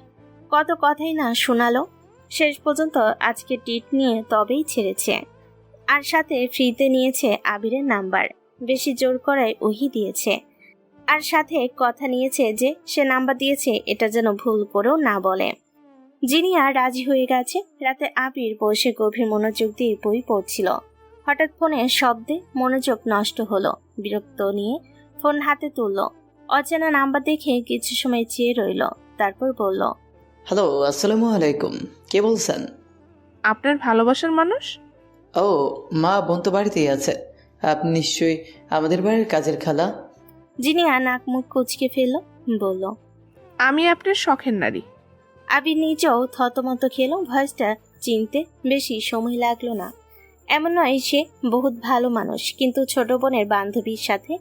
কত কথাই না শোনালো, শেষ পর্যন্ত আজকে টিট নিয়ে তবেই ছেড়েছে। আর সাথে ফ্রিতে নিয়েছে আবিরের নাম্বার, বেশি জোর করায় ওহি দিয়েছে। আর সাথে কথা নিয়েছে যে সে নাম্বার দিয়েছে এটা যেন ভুল করেও না বলে। জিনিয়া রাজি হয়ে গেছে। রাতে আবির বসে গভীর মনোযোগ দিয়ে বই পড়ছিল। হঠাৎ ফোনের শব্দে মনোযোগ নষ্ট হলো। বিরক্ত নিয়ে ফোন হাতে তুলল। অচেনা নাম্বার দেখে কিছু সময় চেয়ে রইল, তারপর বলল, হ্যালো, আসসালামু আলাইকুম। কে বলছেন? আপনার ভালোবাসার মানুষ। ও, মা বোন তো বাড়িতেই আছে। আপনি নিশ্চয়ই আমাদের বাড়ির কাজের খালা। জিনিয়া নাক মুখ কুচকে ফেলল, বলল, আমি আপনার শখের নারী। আবির নিজেও থতমত খেল। ভয়েসটা চিনতে বেশি সময় লাগলো না। এমন নয় সে বহুত ভালো মানুষ, কিন্তু ছোট বোনের বান্ধবীর সাথে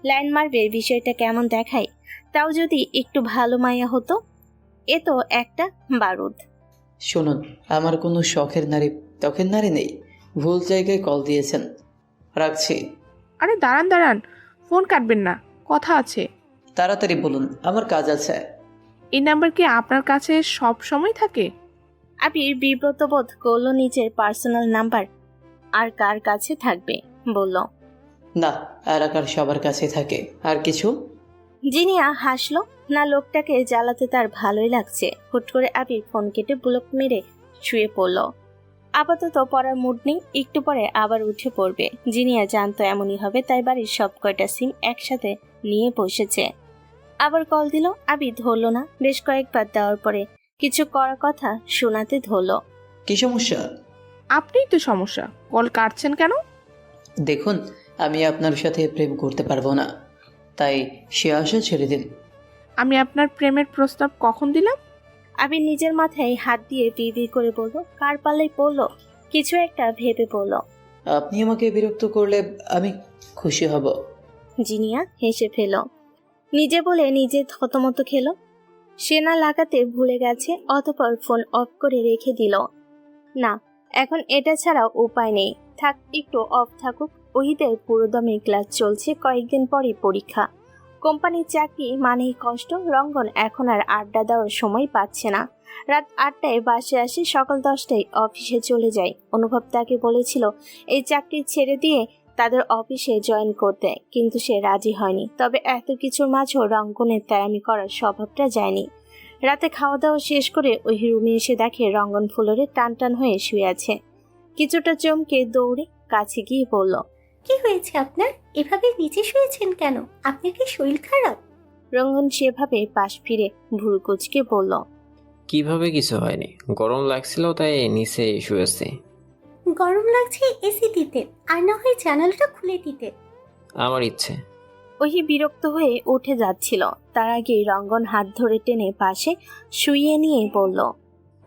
লাইন মারবে বিষয়টা কেমন দেখায়। তাও যদি একটু ভালো মায়া হতো। এ তো একটা বারুদ। শুনুন, আমার কোনো শখের নারী ত্বকের নারী নেই। ভুল জায়গায় কল দিয়েছেন। রাখছি। আরে দাঁড়ান দাঁড়ান, ফোন কাটবেন না, কথা আছে। তাড়াতাড়ি বলুন, আমার কাজ আছে। এই নাম্বার কি আপনার কাছে সব সময় থাকে? আবির বিব্রত বোধ করল। নিজের পার্সোনাল নাম্বার আর কার কাছে থাকবে, বলল, না, এলাকার সবার কাছে থাকে। আর কিছু? জিনিয়া হাসলো। না, লোকটাকে জ্বালাতে তার ভালোই লাগছে। হুট করে আবির ফোন কেটে ব্লক মেরে শুয়ে পড়ল। আপাতত পড়ার মুড নেই, একটু পরে আবার উঠে পড়বে। জিনিয়া জানতো এমনই হবে, তাই বাড়ির সব কয়টা সিম একসাথে নিয়ে বসেছে। আবার কল দিল, আবির ধরল না। বেশ কয়েকবার দেওয়ার পরে কিছু করার কথা শোনাতে ধরল। কি সমস্যা? আপনিই তো সমস্যা, কল কাটছেন কেন? দেখুন, আমি আপনার সাথে প্রেম করতে পারবো না, তাই সে আশা ছেড়ে দিন। আমি আপনার প্রেমের প্রস্তাব কখন দিলাম? আবির নিজের মাথায় হাত দিয়ে বিড়বিড় করে বলল, কার পাল্লাই পড়লো। কিছু একটা ভেবে বলল, আপনি আমাকে বিরক্ত করলে আমি খুশি হব। জিনিয়া হেসে ফেল। নিজে বলে নিজে থতমত খেল। সে না লাগাতে ভুলে গেছে, অতঃপর ফোন অফ করে রেখে দিল। না, এখন এটা ছাড়া উপায় নেই। থাক, একটু অফ থাকুক। ওহিদের পুরোদমে ক্লাস চলছে, কয়েকদিন পরে পরীক্ষা। কোম্পানির চাকরি মানেই কষ্ট। রঙ্গন এখন আর আড্ডা দেওয়ার সময় পাচ্ছে না। রাত 8টায় বাসে আসে, সকাল 10টায় অফিসে চলে যায়। অনুভব তাকে বলেছিল এই চাকরি ছেড়ে দিয়ে তাদের অফিসে জয়েন করতে, কিন্তু সে রাজি হয়নি। তবে এত কিছুর মাঝেও রঙ্গনের তেরামি করার স্বভাবটা যায়নি। রাতে খাওয়া দাওয়া শেষ করে ওই রুমে এসে দেখে রঙ্গন ফ্লোরে টান টান হয়ে শুয়ে আছে। কিছুটা চমকে দৌড়ে কাছে গিয়ে বলল, কি হয়েছে আপনার? এভাবে নিচে শুয়েছেন কেন? আপনার কি শরীর খারাপ? রঙ্গন সেভাবে পাশ ফিরে ভুরু কুচকে বলল, কিভাবে কিছু হয়নি, গরম লাগছিল তাই নিচে শুয়েছি। গরম লাগছে এসি দিতে, আর না হয় জানালাটা খুলে দিতে। আমার ইচ্ছে। ওহি বিরক্ত হয়ে উঠে যাচ্ছিল, তার আগেই রঙ্গন হাত ধরে টেনে পাশে শুইয়ে নিয়ে বলল,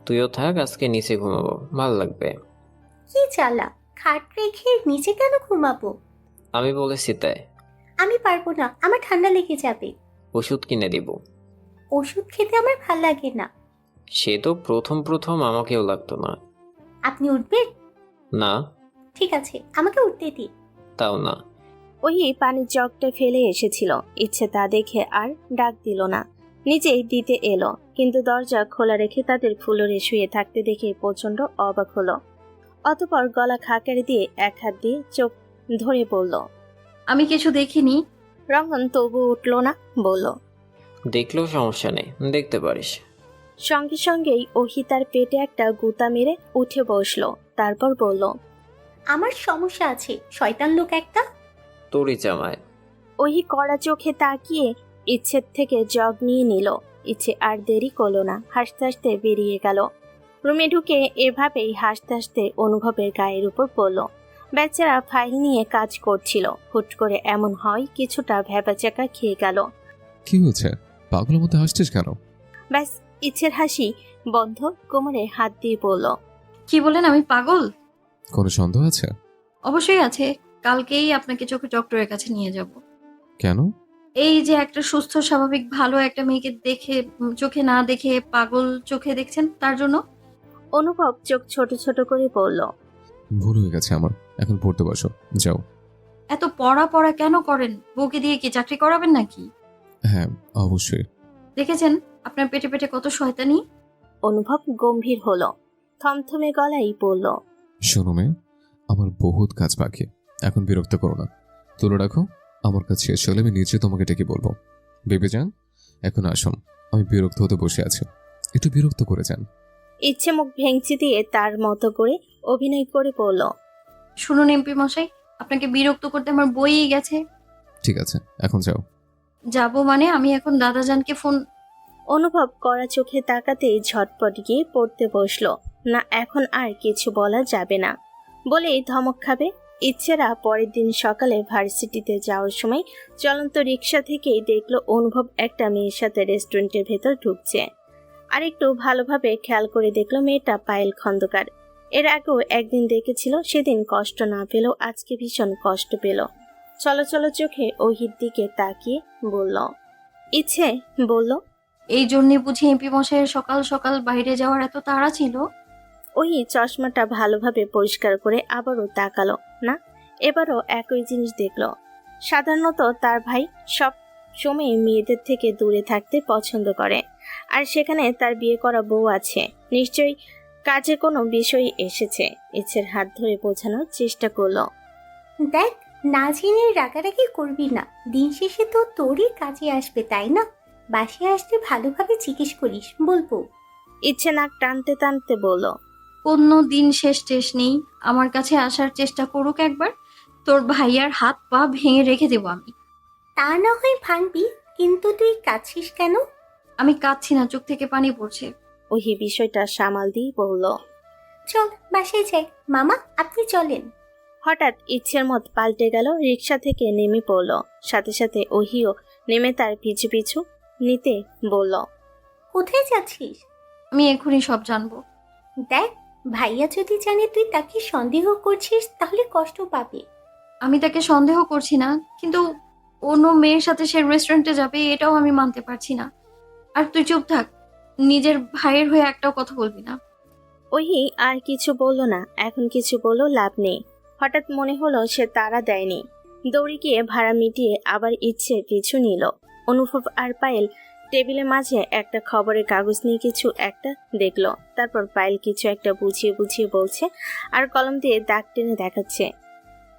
তুইও থাক, আজকে নিচে ঘুমাবো, ভাল লাগবে। কি জ্বালা, খাট রেখে নিচে কেন ঘুমাবো? আমি বলেছি তাই। আমি পারবো না, আমার ঠান্ডা লেগে যাবে। ওষুধ কিনে দিব। ওষুধ খেতে আমার ভাল লাগে না। সে তো প্রথম প্রথম আমাকেও লাগতো না। আপনি উঠবেন? না। ঠিক আছে, আমাকে উঠতে দিন। তাও না। ওহি পানির জগটা ফেলে এসেছিল, ইচ্ছে তা দেখে আর ডাক দিল না, নিজেই দিতে এলো, কিন্তু দরজা খোলা রেখে তাদের ফ্লোরে শুয়ে থাকতে দেখে প্রচন্ড অবাক হলো। অতঃপর গলা খাকারি দিয়ে এক হাত দিয়ে চোখ ধরে বলল, আমি কিছু দেখিনি। রঙ্গন তবু উঠল না, বলল, দেখলেও সমস্যা নেই, দেখতে পারিস। সঙ্গে সঙ্গেই ওহি তার পেটে একটা গুতা মেরে উঠে বসলো, তারপর বলল, আমার সমস্যা আছে, শয়তান লোক একটা। তোরই জামায়। ওহি কড়া চোখে তাকিয়ে ইচ্ছের থেকে জগ নিয়ে নিল। ইচ্ছে আর দেরি করলো না, হাসতে হাসতে বেরিয়ে গেল। রুমে ঢুকে এভাবেই হাসতে হাসতে অনুভবের গায়ের উপর পড়ল। বেচারা ফাইল নিয়ে কাজ করছিল, হুট করে এমন হয় কিছুটা ভ্যাবাচাকা খেয়ে গেল। কি হচ্ছে? পাগলের মধ্যে হাসছিস কেন? ব্যাস, ইচ্ছের হাসি বন্ধ, কোমরে হাত দিয়ে বলল, কি বলেন, আমি পাগল? কোনো সন্দেহ আছে? অবশ্যই আছে। কালকেই আপনাকে চোখে ডক্টরের কাছে নিয়ে যাব। কেন? এই যে একটা সুস্থ স্বাভাবিক ভালো একটা মেয়েকে দেখে চোখে না দেখে পাগল চোখে দেখছেন, তার জন্য। অনুভব চোখ ছোট ছোট করে বলল, ভুল হয়ে গেছে আমার, এখন পড়তে বসো, যাও। এত পড়া পড়া কেন করেন? বউকে দিয়ে কি চাকরি করাবেন নাকি? হ্যাঁ, অবশ্যই। দেখেছেন আপনার পেটে পেটে কত শয়তানি। অনুভব গম্ভীর হলো, থমথমে গলায় বলল, শোনো মেয়ে, আমার বহুত কাজ বাকি, এখন বিরক্ত করো না, তুলে রাখো। আমার কাছে শেষ হলে আমি নিচে তোমাকে ডেকে বলবো। বেবি যান, এখন আসুন, আমি বিরক্ত হতে বসে আছি, একটু বিরক্ত করে যান। ইচ্ছে মুখ ভেঙচি দিয়ে তার মতো করে অভিনয় করে বলল, শুনুন এমপি মশাই, আপনাকে বিরক্ত করতে আমার বইই গেছে। ঠিক আছে, এখন যাও। যাব মানে আমি এখন দাদাজানকে ফোন। অনুভব কড়া চোখে তাকাতেই ঝটপট গিয়ে পড়তে বসলো। না, এখন আর কিছু বলা যাবে না বলেই ধমক খাবে। ইচ্ছেরা পরের দিন সকালে ভার্সিটিতে যাওয়ার সময় চলন্ত রিক্সা থেকেই দেখলো অনুভব একটা মেয়ের সাথে রেস্টুরেন্টের ভেতর ঢুকছে। আর একটু ভালোভাবে খেয়াল করে দেখলো মেয়েটা পায়েল খন্দকার। এর আগেও একদিন দেখেছিল, সেদিন কষ্ট না পেলেও আজকে ভীষণ কষ্ট পেল। চলো চোখে ওহির দিকে তাকিয়ে বলল, ইচ্ছে বলল, এই জন্যে বুঝি এমপি মশাইয়ের সকাল সকাল বাইরে যাওয়ার এত তাড়া ছিল? ওহি চশমাটা ভালোভাবে পরিষ্কার করে আবারও তাকালো না, এবারও একই জিনিস দেখলো। সাধারণত তার ভাই সব সময় মেয়েদের থেকে দূরে থাকতে পছন্দ করে, আর সেখানে তার বিয়ে করা বউ আছে, নিশ্চয়ই কাজে কোনো বিষয় এসেছে। ইচ্ছের হাত ধরে বোঝানোর চেষ্টা করলো, দেখ, না জেনে রাগারাগি করবি না, দিন শেষে তো তোরই কাজে আসবে, তাই না? বাসে আসতে ভালোভাবে জিজ্ঞেস করিস, বলবো। ইচ্ছে নাক টানতে টানতে বলল, কোনো দিন শেষ টেস নেই, আমার কাছে আসার চেষ্টা করুক একবার, তোর ভাইয়ার হাত পা ভেঙে রেখে দেবো আমি। তা না হয় ভাঙবি, কিন্তু তুই কাঁদছিস কেন? আমি কাঁদছি না, চোখ থেকে পানি পড়ছে। ওহি বিষয়টা সামাল দিয়ে বলল, চল বাসায় যাই। মামা, আপনি চলেন। হঠাৎ ইচ্ছের মত পাল্টে গেল, রিক্সা থেকে নেমে পড়ল। সাথে সাথে ওহিও নেমে তার পিছু পিছু নিতে বলল, কোথায় যাচ্ছিস? আমি এখনই সব জানবো। দেখ, ভাইয়া যদি জানে তুই তাকে সন্দেহ করছিস তাহলে কষ্ট পাবে। আমি তাকে সন্দেহ করছি না, কিন্তু অন্য মেয়ের সাথে সে রেস্টুরেন্টে যাবে এটাও আমি মানতে পারছি না। আর তুই চুপ থাক, নিজের ভাইয়ের হয়ে একটাও কথা বলবি না। ওহি আর কিছু বলল না, এখন কিছু বললো লাভ নেই। হঠাৎ মনে হলো সে তাড়া দেয়নি, দৌড়ে গিয়ে ভাড়া মিটিয়ে আবার ইচ্ছে পিছু নিল। অনুভব আর পায়েল টেবিলের মাঝে একটা খবরের কাগজ নিয়ে কিছু একটা দেখলো, তারপর পায়েল কিছু একটা বুঝিয়ে বুঝিয়ে বলছে আর কলম দিয়ে দাগ টেনে দেখাচ্ছে।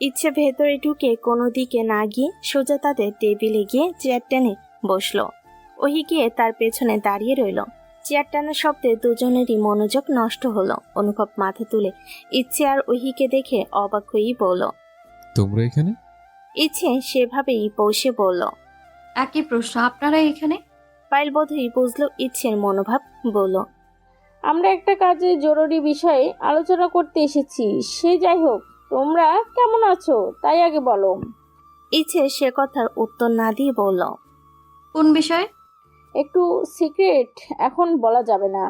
ইচ্ছে ভেতরে ঢুকে কোনো দিকে না গিয়ে সোজা তাদের টেবিলে গিয়ে চেয়ার টেনে বসলো। ওহি গিয়ে তার পেছনে দাঁড়িয়ে রইল। চেয়ার টানার শব্দে দুজনেরই মনোযোগ নষ্ট হলো। অনুভব মাথা তুলে ইচ্ছে আর ওহিকে দেখে অবাক হয়েই বলল, তোমরা এখানে? ইচ্ছে সেভাবেই বসে বলল, একই প্রশ্ন, আপনারা এখানে? পায়েল বোধহয় বুঝলো ইচ্ছের মনোভাব, বলল, আমরা একটা কাজে জরুরি বিষয়ে আলোচনা করতে এসেছি। সে যাই হোক, তোমরা কেমন আছো তাই আগে বলো। ইচ্ছে সে কথার উত্তর না দিয়ে বলল, কোন বিষয়ে? একটু সিক্রেট, এখন বলা যাবে না।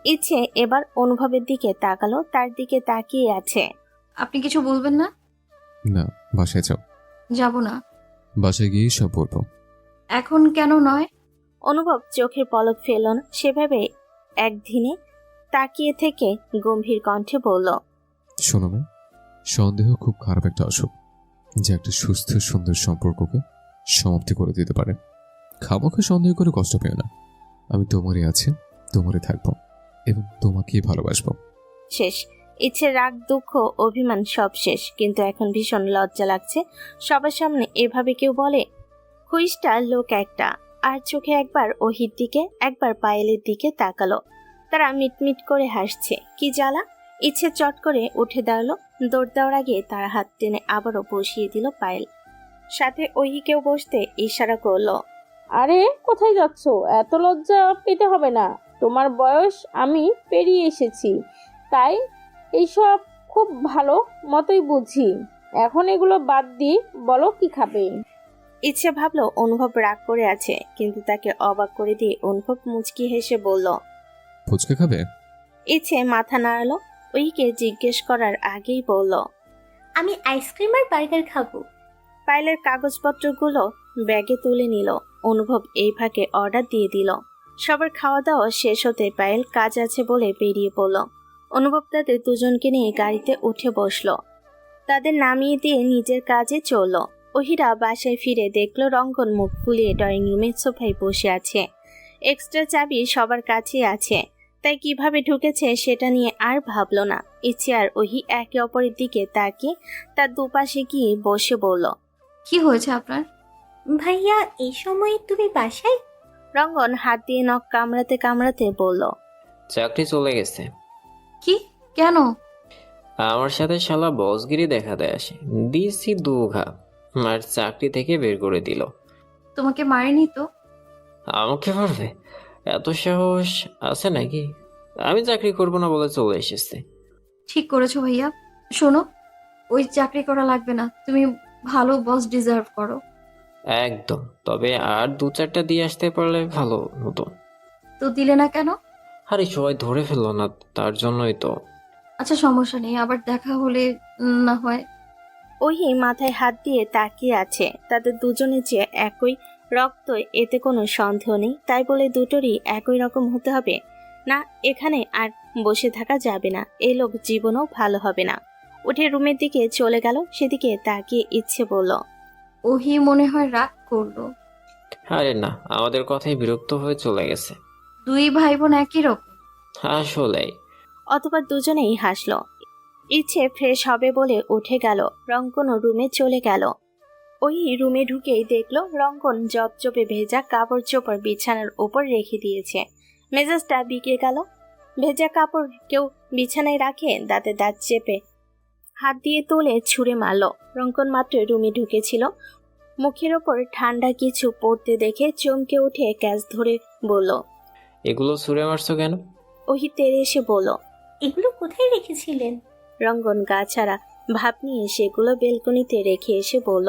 ইচ্ছে এবার অনুভবের দিকে তাকালো, তার দিকে তাকিয়ে আছে। আপনি কিছু বলবেন না? না, বাসায় যাও। যাব না। বাসায় গিয়ে সব বলবো। এখন কেন নয়? অনুভব চোখের পলক ফেলল না, সেভাবে একদিনে তাকিয়ে থেকে গম্ভীর কণ্ঠে বলল, শোনো মেয়ে, সন্দেহ খুব খারাপ একটা অসুখ, যে একটা সুস্থ সুন্দর সম্পর্ককে সমাপ্তি করে দিতে পারে। খামোখা সন্দেহ করে কষ্ট পেও না। আমি তোমারই আছি, তোমারই থাকবো এবং তোমাকেই ভালোবাসবো। শেষ। ইচ্ছে রাগ, দুঃখ, অভিমান সব শেষ, কিন্তু এখন ভীষণ লজ্জা লাগছে সবার সামনে এভাবে কেউ বলে। খুইসটা লোক একটা, আর চোখে একবার ওহির দিকে একবার পায়েলের দিকে তাকালো। তারা মিটমিট করে হাসছে। কি জ্বালা! ইচ্ছে চট করে উঠে দাঁড়ালো। দৌড় দেওয়ার আগে তার হাত টেনে আবারও বসিয়ে দিল পায়েল। সাথে ওহিকেও বসতে ইশারা করলো। আরে কোথায় যাচ্ছ? এত লজ্জা পেতে হবে না, তোমার বয়স আমি পেরিয়ে এসেছি, তাই এইসব খুব ভালো মতোই বুঝি। এখন এগুলো বাদ দিয়ে বলো কি খাবে। ইচ্ছে ভাবলো অনুভব রাগ করে আছে, কিন্তু তাকে অবাক করে দিয়ে অনুভব মুচকি হেসে বলল, ফুচকা খাবে? ইচ্ছে মাথা নাড়ালো। ওইকে জিজ্ঞেস করার আগেই বলল, আমি আইসক্রিম আর বার্গার খাবো। পায়েলের কাগজপত্রগুলো ব্যাগে তুলে নিল। অনুভব এই ফাঁকে অর্ডার দিয়ে দিল। সবার খাওয়া দাওয়া শেষ হতে পায়েল কাজ আছে বলে বেরিয়ে পড়ল। অনুভব তাদের দুজনকে নিয়ে গাড়িতে উঠে বসলো। তাদের নামিয়ে দিয়ে নিজের কাজে চলল। ওহিরা বাসায় ফিরে দেখলো রঙ্গন মুখ ফুলিয়ে ড্রয়িং রুমের সোফায় বসে আছে। এক্সট্রা চাবি সবার কাছে আছে, তাই কিভাবে ঢুকেছে সেটা নিয়ে আর ভাবলো না। ইচ্ছে আর ওহি একে অপরের দিকে তাকিয়ে তার দুপাশে গিয়ে বসে বলল, কি হয়েছে আপনার? ভাইয়া, এই সময় তুমি বাসায়? রঙ্গন হাত দিয়ে নখ কামড়াতে কামড়াতে বলল, চাকরি চলে গেছে। কি? কেন? আমার সাথে শালা বসগিরি দেখাতে আসে, দিয়েছি দুঘা, আর চাকরি থেকে বের করে দিল। তোমাকে মারেনি তো? আমাকে পারবে? এত সাহস আছে নাকি? আমি চাকরি করব না বলে চলে এসেছে। ঠিক করেছো ভাইয়া। শোনো, ওই চাকরি করা লাগবে না, তুমি ভালো বস ডিজার্ভ করো। একদম, তবে আর 2-4টা দিয়ে আসতে পারলে ভালো হতো। তো দিলে না কেন? আরে সবাই ধরে ফেললো না, তার জন্যই তো। আচ্ছা সমস্যা নেই, আবার দেখা হলে না হয়। ওহি মাথায় হাত দিয়ে তাকিয়ে আছে। তাদের দুজনের যে একই রক্ত, এতে কোনো সন্দেহ নেই। তাই বলে দুটোরই একই রকম হতে হবে না। এখানে আর বসে থাকা যাবে না, এ লোক জীবনও ভালো হবে না। উঠে রুমের দিকে চলে গেল। সেদিকে তাকিয়ে ইচ্ছে বলল, ওহি মনে হয় রাগ করলো। আরে না, আমাদের কথাই বিরক্ত হয়ে চলে গেছে। দুই ভাই বোন একই রকম। আসলেই। অতঃপর দুজনেই হাসলো। ইচ্ছে ফ্রেশ হবে বলে উঠে গেল। রঙ্গনও রুমে চলে গেল। ওই রুমে ঢুকেই দেখলো রঙ্গন জপজপে ভেজা কাপড় চোপড় বিছানার উপর রেখে দিয়েছে। মেজাজটা বিকে গেল। ভেজা কাপড় কেউ বিছানায় রাখে? দাঁতে দাঁত চেপে হাত দিয়ে তুলে ছুঁড়ে মারল। রঙ্গন মাত্র রুমে ঢুকেছিল, মুখের ওপর ঠান্ডা কিছু পড়তে দেখে চমকে উঠে ক্যাচ ধরে বলল, এগুলো ছুঁড়ে মারছো কেন? ওহি তেড়ে এসে বলল, এগুলো কোথায় রেখেছিলেন? রঙ্গন গা ছাড়া ভাব নিয়ে সেগুলো বেলকনিতে রেখে এসে বলল,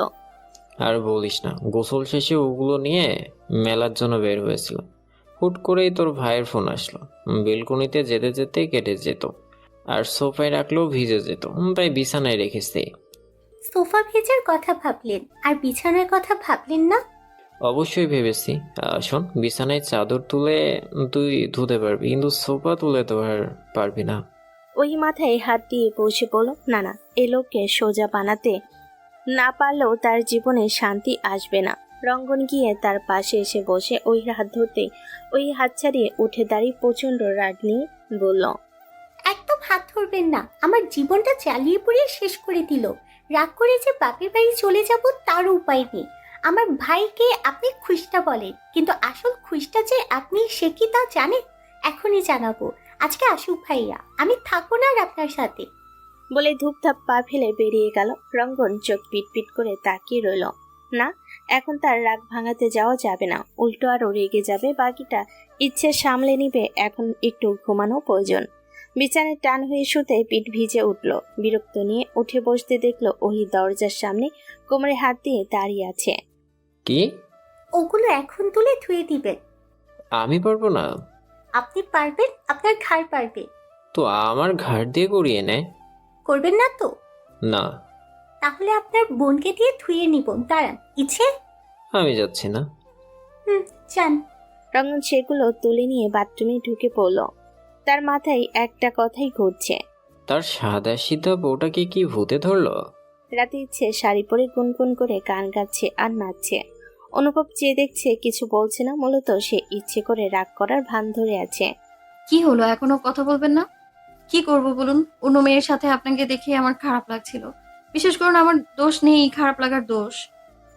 আর বলিস না, গোসল শেষে ওগুলো নিয়ে মেলার জন্য বের হয়েছিল। হুট করেই তোর ভাইয়ের ফোন আসলো। বেলকনিতে যেতে যেতে কেটে যেত, আর সোফায় রাখলেও ভিজে যেত, তাই বিছানায় রেখেছে। সোফা ভেজার কথা ভাবলেন আর বিছানার কথা ভাবলেন না? অবশ্যই ভেবেছি। শোন, বিছানায় চাদর তুলে তুই ধুতে পারবি, কিন্তু সোফা তুলে তো আর পারবি না। ওই মাথায় হাত দিয়ে বসে বলল, না না, এ লোককে সোজা বানাতে না পারলেও তার জীবনে শান্তি আসবে না। রঙ্গন গিয়ে তার পাশে এসে বসে ওই হাত ধরতে ওই হাত ছাড়িয়ে উঠে দাঁড়িয়ে প্রচন্ড রাগ নিয়ে বলল, একদম হাত ধরবেন না, আমার জীবনটা জ্বালিয়ে পুড়িয়ে শেষ করে দিল। রাগ করে যে বাপের বাড়ি চলে যাব তার উপায় নেই। আমার ভাইকে আপনি খুশটা বলেন, কিন্তু আসল খুশটা যে আপনি সে কি তা জানেন? এখনই জানাবো। আজকে আসুক ভাইয়া, আমি থাকবো না আর আপনার সাথে। বলে ধূপধাপ পা ফেলে বেরিয়ে গেল। রঙ্গন চোখ পিটপিট করে তাকিয়ে রইল। না, এখন তার রাগ ভাঙাতে যাওয়া যাবে না, উল্টো আরো রেগে যাবে। বাকিটা ইচ্ছে সামলে নিবে। এখন একটু ঘুমানো প্রয়োজন। বিছানায় টান হয়ে শুতে পিঠ ভিজে উঠল। বিরক্ত নিয়ে উঠে বসতে দেখলো ওহি দরজার সামনে কোমরে হাত দিয়ে দাঁড়িয়ে আছে। কি? ওগুলো এখন তুলে ধুয়ে দিবেন। আমি পারবো না। আপনি পারবেন, আপনার ঘাড় পারবে। তো আমার ঘাড় দিয়ে করিয়ে নেয়। করবেন না তো? না। তাহলে আপনার বোনকে দিয়ে ধুয়ে নিব। দাঁড়ান, ইচ্ছে? আমি যাচ্ছি না। যান। রঙ্গন সেগুলো তুলে নিয়ে বাথরুমে ঢুকে পড়ল। তার মাথায় একটা কথাই ঘুরছে। তার সাদা সিধা বউটাকে কি ভূতে ধরলো? রাতে ইচ্ছে শাড়ি পরে গুনগুন করে গান গাচ্ছে আর নাচছে। অনুভব চেয়ে দেখছে, কিছু বলছে না। মূলত সে ইচ্ছে করে রাগ করার ভান ধরে আছে। কি হলো, এখনো কথা বলবেন না? কি করব বলুন? অন্য মেয়ের সাথে আপনাকে দেখে আমার খারাপ লাগছিল। বিশেষ করুন আমার দোষ নেই, খারাপ লাগার দোষ।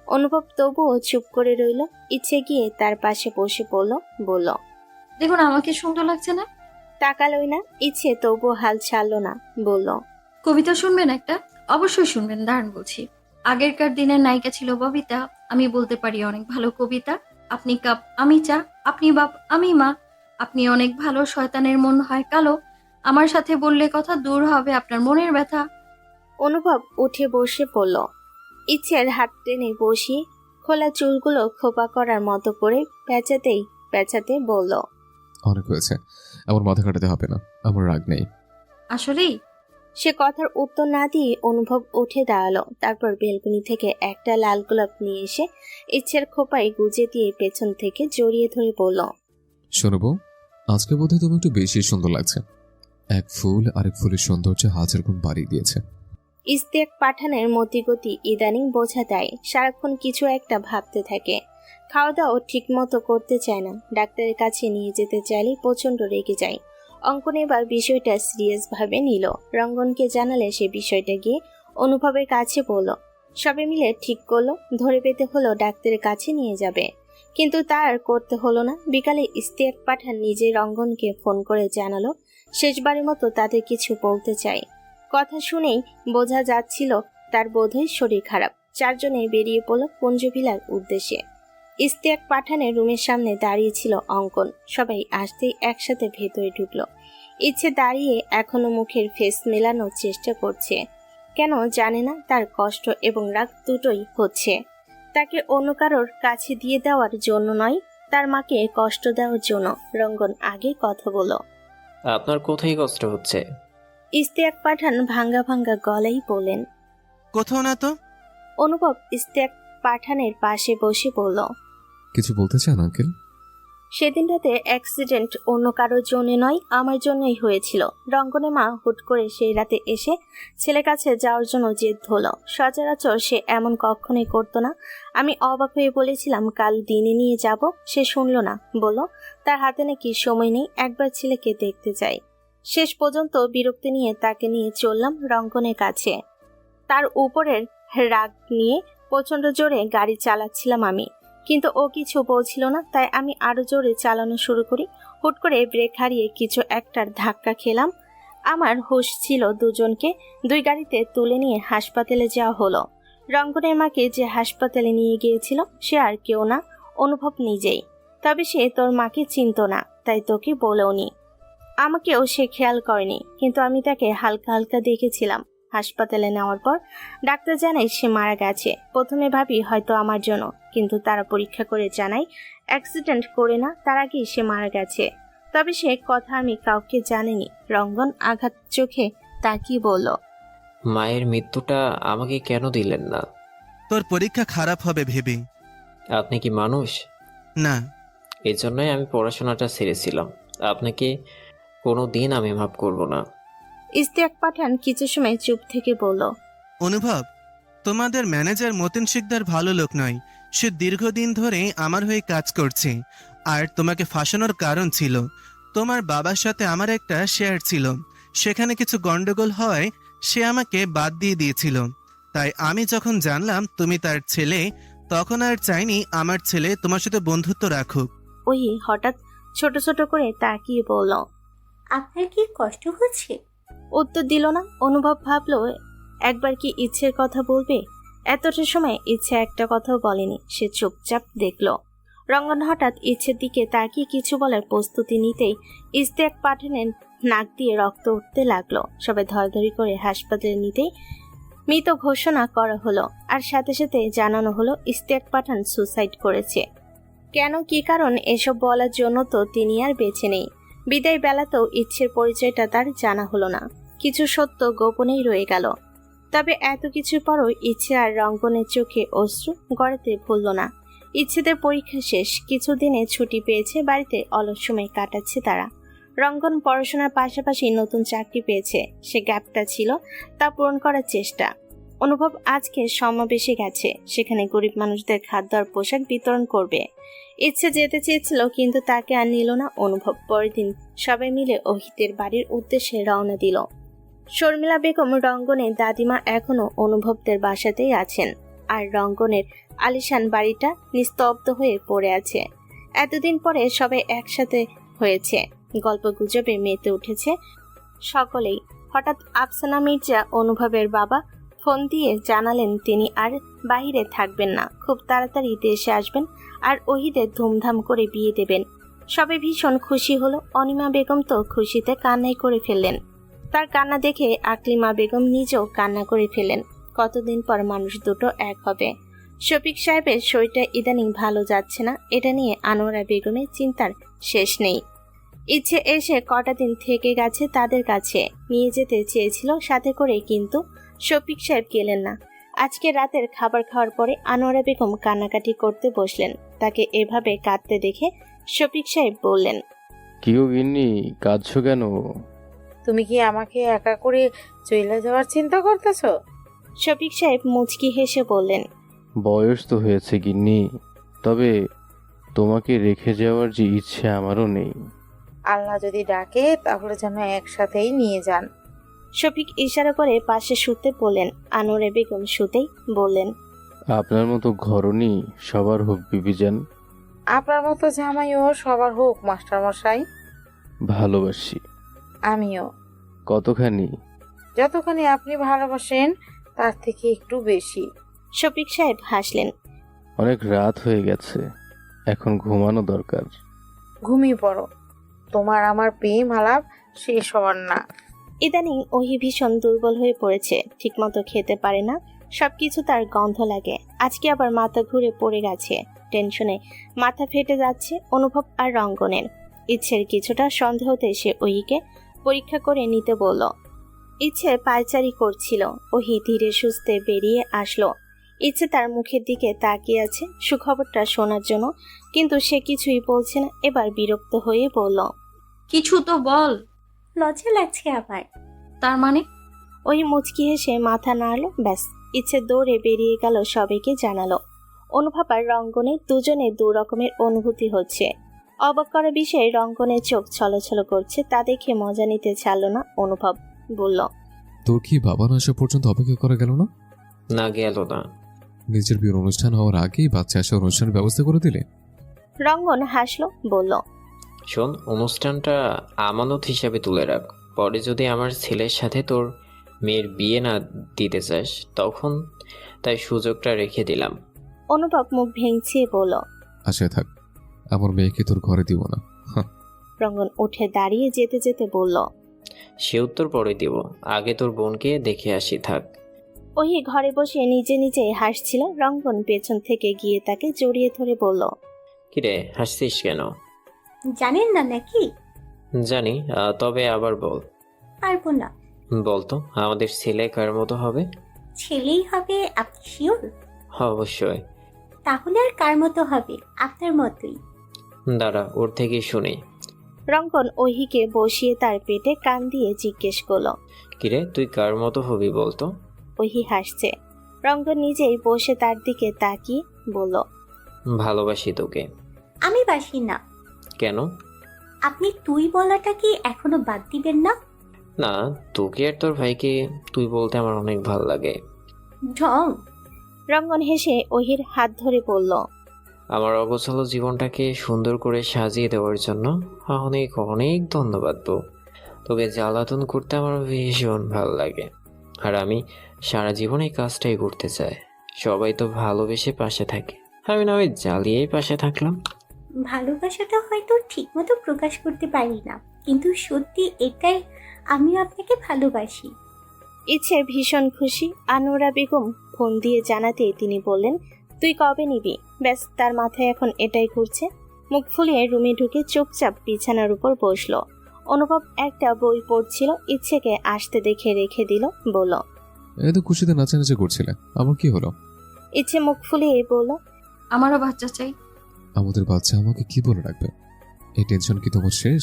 অনুভব তবুও চুপ করে রইল। ইচ্ছে গিয়ে তার পাশে বসে পড়ল, বলল, দেখুন আমাকে সুন্দর লাগছে না? তাকালোই না। ইচ্ছে তবুও হাল ছাড়ল না, বলল, কবিতা শুনবেন একটা? অবশ্যই শুনবেন, দাঁড়ান বলছি। আগেরকার দিনের নায়িকা ছিল ববিতা, আমি বলতে পারি অনেক ভালো কবিতা। আপনি কাপ আমি চা, আপনি বাপ আমি মা, আপনি অনেক ভালো, শয়তানের মন হয় কালো, আমার সাথে বললে কথা দূর হবে আপনার মনের ব্যথা। অনুভব উঠে বসে পড়ল। ইচ্ছের হাত টেনে বসিয়ে খোলা চুলগুলো খোপা করার মতো করে পেঁচাতেই পেঁচাতে বলল, অনেক হয়েছে, আমার মাথা কাটাতে হবে না, আমার রাগ নেই। আসলেই? সে কথার উত্তর না দিয়ে অনুভব উঠে দাঁড়ালো। তারপর বেলকুনি থেকে একটা লাল গোলাপ নিয়ে এসে ইচ্ছের খোপায় গুজে দিয়ে পেছন থেকে জড়িয়ে ধরে বলল, শোনো বউ, আজকে বোধহয় তুমি একটু বেশি সুন্দর লাগছে। এক ফুল আরেক ফুলের সৌন্দর্য হাজার গুণ বাড়িয়ে দিয়েছে। ইস্তেক পাঠানের মতিগতি ইদানিং বোঝা দেয়। সারাক্ষণ কিছু একটা ভাবতে থাকে। খাওয়া দাওয়া ঠিক মতো করতে চায় না। ডাক্তারের কাছে নিয়ে যেতে চাইলে প্রচন্ড রেগে যায়। অঙ্কন এবার বিষয়টা সিরিয়াস ভাবে নিল। রঙ্গনকে জানালে সে বিষয়টা গিয়ে অনুভবের কাছে বলল। সবে মিলে ঠিক করলো, ধরে পেতে হলো ডাক্তারের কাছে নিয়ে যাবে। কিন্তু তার করতে হলো না। বিকালে ইস্তেক পাঠান নিজে রঙ্গনকে ফোন করে জানালো শেষবারের মতো তাদের কিছু বলতে চায়। কথা শুনেই বোঝা যাচ্ছিল তার বোধহয় শরীর খারাপ। চারজনে বেরিয়ে পড়ল কুঞ্জভিলার উদ্দেশ্যে। ইস্তেক পাঠানের রুমের সামনে দাঁড়িয়ে ছিল অঙ্কন। সবাই আসতেই একসাথে ভেতরে ঢুকলো। ইচ্ছে দাঁড়িয়ে এখনো মুখের ফেস মেলানোর চেষ্টা করছে। কেন জানে না, তার কষ্ট এবং রাগ দুটোই হচ্ছে। তাকে অন্য কারোর কাছে দিয়ে দেওয়ার জন্য নয়, তার মাকে কষ্ট দেওয়ার জন্য। রঙ্গন আগে কথা বলল। আপনার কোথায় কষ্ট হচ্ছে? ইস্তেক পাঠান ভাঙ্গা ভাঙ্গা গলায় বলেন, কোথাও না তো। অনুভব ইস্তেক পাঠানের পাশে বসে বলল, কিছু বলতে চান আঙ্কেল? সেদিন রাতে অ্যাক্সিডেন্ট অন্য কারোর জন্য নয়, আমার জন্যই হয়েছিল। রঙ্গনের মা হুট করে সেই রাতে এসে ছেলের কাছে যাওয়ার জন্য জেদ ধরল। সচরাচর সে এমন কখনোই করতো না। আমি অবাক হয়ে বলেছিলাম কাল দিনে নিয়ে যাব, সে শুনলো না। বলল তার হাতে নাকি সময় নেই, একবার ছেলেকে দেখতে চাই। শেষ পর্যন্ত বিরক্তি নিয়ে তাকে নিয়ে চললাম রঙ্গনের কাছে। তার উপরের রাগ নিয়ে প্রচন্ড জোরে গাড়ি চালাচ্ছিলাম আমি, কিন্তু ও কিছু বলছিল না। তাই আমি আরো জোরে চালানো শুরু করি। হুট করে ব্রেক হারিয়ে কিছু একটার ধাক্কা খেলাম। আমার হুঁশ ছিল। দুজনকে দুই গাড়িতে তুলে নিয়ে হাসপাতালে যাওয়া হলো। রঙ্গনের মাকে যে হাসপাতালে নিয়ে গিয়েছিল সে আর কেউ না, অনুভব নিজেই। তবে সে তোর মাকে চিনত না, তাই তোকে বলেওনি। আমাকেও সে খেয়াল করেনি, কিন্তু আমি তাকে হালকা হালকা দেখেছিলাম। হাসপাতালে নেওয়ার পর ডাক্তার জানায় সে মারা গেছে। প্রথমে ভাবি হয়তো আমার জন্য, কিন্তু তারা পরীক্ষা করে জানায় অ্যাক্সিডেন্ট করে না, তার আগেই সে মারা গেছে। তবে সে কথা আমি কাউকে জানিনি। রঙ্গন আঘাত চোখে তাকিয়ে বলল, মায়ের মৃত্যুটা আমাকে কেন দিলেন না? তোর পরীক্ষা খারাপ হবে ভেবে। আপনি কি মানুষ না? এই জন্যই আমি পড়াশোনাটা ছেড়েছিলাম। আপনাকে কোনো দিন আমি মাফ করব না। ইস্তেক পাঠান কিছু সময় চুপ থেকে বলল, অনুভব, তোমাদের ম্যানেজার মতিন শিকদার ভালো লোক নয়। সে দীর্ঘদিন ধরে আমার হয়ে কাজ করছে। আর তোমাকে ফাঁসানোর কারণ ছিল তোমার বাবার সাথে আমার একটা শেয়ার ছিল, সেখানে কিছু গন্ডগোল হওয়ায় সে আমাকে বাদ দিয়ে দিয়েছিল। তাই আমি যখন জানলাম তুমি তার ছেলে, তখন আর চাইনি আমার ছেলে তোমার সাথে বন্ধুত্ব রাখুক। ওই হঠাৎ ছোট ছোট করে তাকিয়ে বলল, আপনার কি কষ্ট হচ্ছে? উত্তর দিল না। অনুভব ভাবলো একবার কি ইচ্ছের কথা বলবে। এতটা সময় ইচ্ছে একটা কথাও বলেনি, সে চুপচাপ দেখল। রঙ্গন হঠাৎ ইচ্ছের দিকে তাকিয়ে কিছু বলার প্রস্তুতি নিতেই ইশতিয়াক পাঠানের নাক দিয়ে রক্ত উঠতে লাগলো। সবাই ধরাধরি করে হাসপাতালে নিতেই মৃত ঘোষণা করা হলো, আর সাথে সাথে জানানো হলো ইশতিয়াক পাঠান সুসাইড করেছে। কেন, কি কারণ এসব বলার জন্য তো তিনি আর বেঁচে নেই। বিদায় বেলাতেও ইচ্ছের পরিচয়টা তার জানা হলো না, কিছু সত্য গোপনেই রয়ে গেল। তবে এত কিছুর পরও ইচ্ছে আর রঙ্গনের চোখে অশ্রু গড়াতে ভুলল না। ইচ্ছেদের পরীক্ষা শেষ, কিছুদিনে ছুটি পেয়েছে, বাড়িতে অলস সময় কাটাচ্ছে তারা। রঙ্গন পড়াশোনার পাশাপাশি নতুন চাকরি পেয়েছে, সে গ্যাপটা ছিল তা পূরণ করার চেষ্টা। অনুভব আজকে সমাবেশে গেছে, সেখানে গরিব মানুষদের খাদ্য আর পোশাক বিতরণ করবে। ইচ্ছে যেতে চেয়েছিল কিন্তু তাকে আর নিল না অনুভব। পরের দিন সবাই মিলে অহিতের বাড়ির উদ্দেশ্যে রওনা দিল। শর্মিলা বেগম রঙ্গনের দাদিমা এখনো অনুভবদের বাসাতেই আছেন, আর রঙ্গনের আলিশান বাড়িটা নিস্তব্ধ হয়ে পড়ে আছে। এতদিন পরে সবাই একসাথে হয়েছে, গল্প গুজবে মেতে উঠেছে সকলেই। হঠাৎ আফসানা মির্জা অনুভবের বাবা ফোন দিয়ে জানালেন তিনি আর বাহিরে থাকবেন না, খুব তাড়াতাড়ি দেশে আসবেন আর ওহিদের ধুমধাম করে বিয়ে দেবেন। সবাই ভীষণ খুশি হলো। অনিমা বেগম তো খুশিতে কান্নাই করে ফেললেন। তার কান্না দেখে আকলিমা বেগম নিজেও কান্না করে ফেলেন। কতদিন পর মানুষ দুটো এক হবে। শফিক সাহেবের শরীরটা ইদানিং ভালো যাচ্ছে না, এটা নিয়ে আনোয়ারা বেগমের চিন্তার শেষ নেই। ইচ্ছে এসে কটা দিন থেকে গেছে তাদের কাছে, নিয়ে যেতে চেয়েছিল সাথে করে, কিন্তু শফিক সাহেব গেলেন না। আজকে রাতের খাবার খাওয়ার পরে আনোয়ারা বেগম কান্নাকাটি করতে বসলেন। তাকে এভাবে কাঁদতে দেখে শফিক সাহেব বললেন, কি গো গিন্নি, কাঁদছো কেন? তুমি কি আমাকে একা করে চলে যাওয়ার চিন্তা করতেছো? শফিক সাহেব মুচকি হেসে বললেন, বয়স তো হয়েছে গিন্নি, তবে তোমাকে রেখে যাওয়ার যে ইচ্ছে আমারও নেই। আল্লাহ যদি ডাকে তাহলে যেন একসাথেই নিয়ে যান। শফিক ইশারা করে পাশে শুতে বললেন। আনোয়ারা বেগম শুতেই বললেন, আপনার মতো ঘরণী সবার হোক বিবিজান। আপনার মতো জামাইও সবার হোক মাস্টার মশাই। ভালোবাসি। আমিও। কতখানি? যতখানি আপনি ভালোবাসেন তার থেকে একটু বেশি। শফিক সাহেব হাসলেন। অনেক রাত হয়ে গেছে, এখন ঘুমানো দরকার। ঘুমিয়ে পড়ো, তোমার আমার প্রেম আলাপ শেষ হওয়ার না। ইদানিং ওহি ভীষণ দুর্বল হয়ে পড়েছে, ঠিকমতো খেতে পারে না, সবকিছু তার গন্ধ লাগে। আজকে আবার মাথা ঘুরে পড়ে গেছে, টেনশনে মাথা ফেটে যাচ্ছে অনুভব আর রঙ্গনের। ইচ্ছের কিছুটা সন্দেহতে সে ওহিকে পরীক্ষা করে নিতে বলল। ইচ্ছে পায়চারি করছিল, ওহি ধীরে সুস্থে বেরিয়ে আসলো। ইচ্ছে তার মুখের দিকে তাকিয়ে আছে সুখবরটা শোনার জন্য, কিন্তু সে কিছুই বলছে না। এবার বিরক্ত হয়ে বলল, কিছু তো বল। লজ্জা লাগছে আবার। তার মানে? ওই মুচকি হেসে মাথা নাড়ল। ব্যাস, ইচ্ছে দৌড়ে বেরিয়ে গেল সবাইকে জানালো। অনুভব আর রঙ্গনের দুজনে দু রকমের অনুভূতি হচ্ছে। অবাক করা বিষয়ে রঙ্গনের চোখ ছলছল করছে, তা দেখে মজা নিতে ছাড়ল না অনুভব। বলল, তোর কি বাবা না আসা পর্যন্ত অপেক্ষা করা গেল না? না, গেল না। নিজের বিয়ের অনুষ্ঠান হওয়ার আগেই বাচ্চা আসার অনুষ্ঠানের ব্যবস্থা করে দিলে? রঙ্গন হাসলো, বলল, শোন, অনুষ্ঠানটা আমানত হিসাবে তুলে রাখ। পরে যদি আমার ছেলের সাথে তোর মেয়ের বিয়ে না দিতে চাস তখন তাই সুযোগটা রেখে দিলাম। অনুভব মুখ ভেঙচিয়ে বলল, আচ্ছা থাক, আমার মেয়েকে তোর ঘরে দিব না। রঙ্গন উঠে দাঁড়িয়ে যেতে যেতে বলল, সে উত্তর পরে দিব, আগে তোর বোনকে দেখে আসি থাক। ওহি ঘরে বসে নিজে নিজে হাসছিল। রঙ্গন পেছন থেকে গিয়ে তাকে জড়িয়ে ধরে বলল, কিরে হাসছিস কেন? জানেন না নাকি? জানি, তবে আবার বল। পারবো না। বলতো, আমাদের ছেলে কার মতো হবে? ছেলেই হবে, আপনি শিওর? অবশ্যই। তাহলে আর কার মতো হবে? আপনার মতোই। দাঁড়া, ওর থেকেই শুনি। রঙ্গন ওহিকে বসিয়ে তার পেটে কান দিয়ে জিজ্ঞেস করলো, কিরে তুই কার মতো হবি বলতো? ওহি হাসছে। রঙ্গন নিজেই বসে তার দিকে তাকিয়ে বলল, ভালোবাসি তোকে। আমি বাসি না। কেন? আপনি তুই বলাটা কি এখনো বাদ দিবেন না? না, তোকে আর তোর ভাইকে তুই বলতে আমার অনেক ভালো লাগে। ঢং। রঙ্গন হেসে ওহির হাত ধরে বলল, আমার অগোছালো জীবনটাকে সুন্দর করে সাজিয়ে দেওয়ার জন্য অনেক অনেক ধন্যবাদ বউ। তোকে জ্বালাতন করতে আমার ভীষণ ভালো লাগে, আর আমি সারা জীবন এই কাজটাই করতে চাই। সবাই তো ভালোবেসে পাশে থাকে, আমি না ওই জ্বালিয়েই পাশে থাকলাম। ভালোবাসাটা হয়তো ঠিকমতো প্রকাশ করতে পারি না, কিন্তু সত্যি এটাই, আমিও আপনাকে ভালোবাসি। ইচ্ছে ভীষণ খুশি। আনোয়ারা বেগম ফোন দিয়ে জানাতে তিনি বললেন, তুই কবে নিবি? ব্যাস, তার মাথায় এখন এটাই ঘুরছে। মুখ ফুলিয়ে রুমে ঢুকে চুপচাপ বিছানার উপর বসলো। অনুভব একটা বই পড়ছিল, ইচ্ছেকে আসতে দেখে রেখে দিল, বলল, এত খুশিতে নাচানাচি করছিলে, আমার কি হলো? ইচ্ছে মুখ ফুলিয়ে বলল, আমারও বাচ্চা চাই। আমাদের বাচ্চা আমাকে কি বলে রাখবে? এই টেনশন কি তোমার শেষ?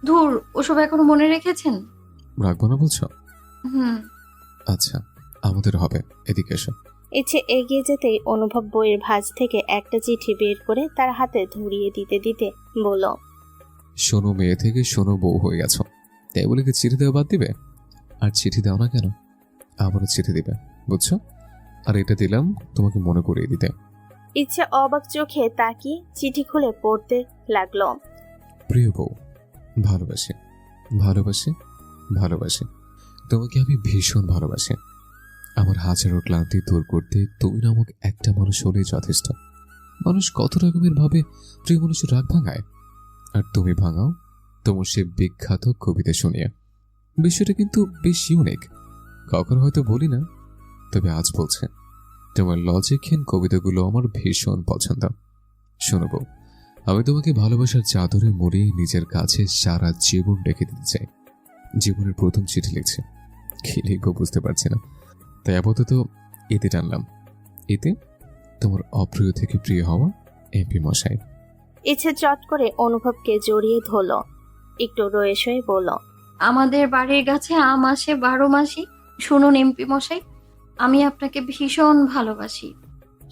ধুর, ওসব এখনো মনে রেখেছেন? রাখবো না বলছো? হুম। আচ্ছা, আমাদের হবে, এদিকে এসো। ইচ্ছে এগিয়ে যেতেই অনুভব বইয়ের ভাঁজ থেকে একটা চিঠি বের করে তার হাতে ধরিয়ে দিতে দিতে বলল, শোনো মেয়ে থেকে শোনো বউ হয়ে গেছো, তাই বলে কি চিঠি দেওয়া বাদ দিবে? আর চিঠি দাও না কেন, আবারও চিঠি দিবে, বুঝছো? আর এটা দিলাম তোমাকে মনে করিয়ে দিতে। ইচ্ছে অবাক চোখে তাকিয়ে চিঠি খুলে পড়তে লাগলো। প্রিয় বউ, ভালোবাসি ভালোবাসি ভালোবাসি, তোমাকে আমি ভীষণ ভালোবাসি। আমার হাজারো ক্লান্তি দূর করতে তুমি নামক একটা মানুষ হলেই যথেষ্ট। মানুষ কত রকমের ভাবে প্রিয় মানুষের রাগ ভাঙায়, আর তুমি ভাঙাও তোমার সে বিখ্যাত কবিতা শুনিয়ে। বিষয়টা কিন্তু বেশ ইউনিক, কখনো হয়তো বলি না, তবে আজ বলছে। তোমার লজিকহীন কবিতাগুলো আমার ভীষণ পছন্দ। শোনো বউ, আমি তোমাকে ভালোবাসার চাদরে মুড়িয়ে নিজের কাছে সারা জীবন রেখে দিতে চাই। জীবনের প্রথম চিঠি লিখছে, কি লিখবো বুঝতে পারছি না, তাই আপাতত এতে টানলাম। এতে তোমার অপ্রিয় থেকে প্রিয় হওয়া এমপি মশাই। ইচ্ছে চট করে অনুভবকে জড়িয়ে ধরল, একটু রয়ে সয়ে বলল, আমাদের বাড়ির গাছে আম আসে 12 মাসই। শুনুন এমপি মশাই, আমি আপনাকে ভীষণ ভালোবাসি।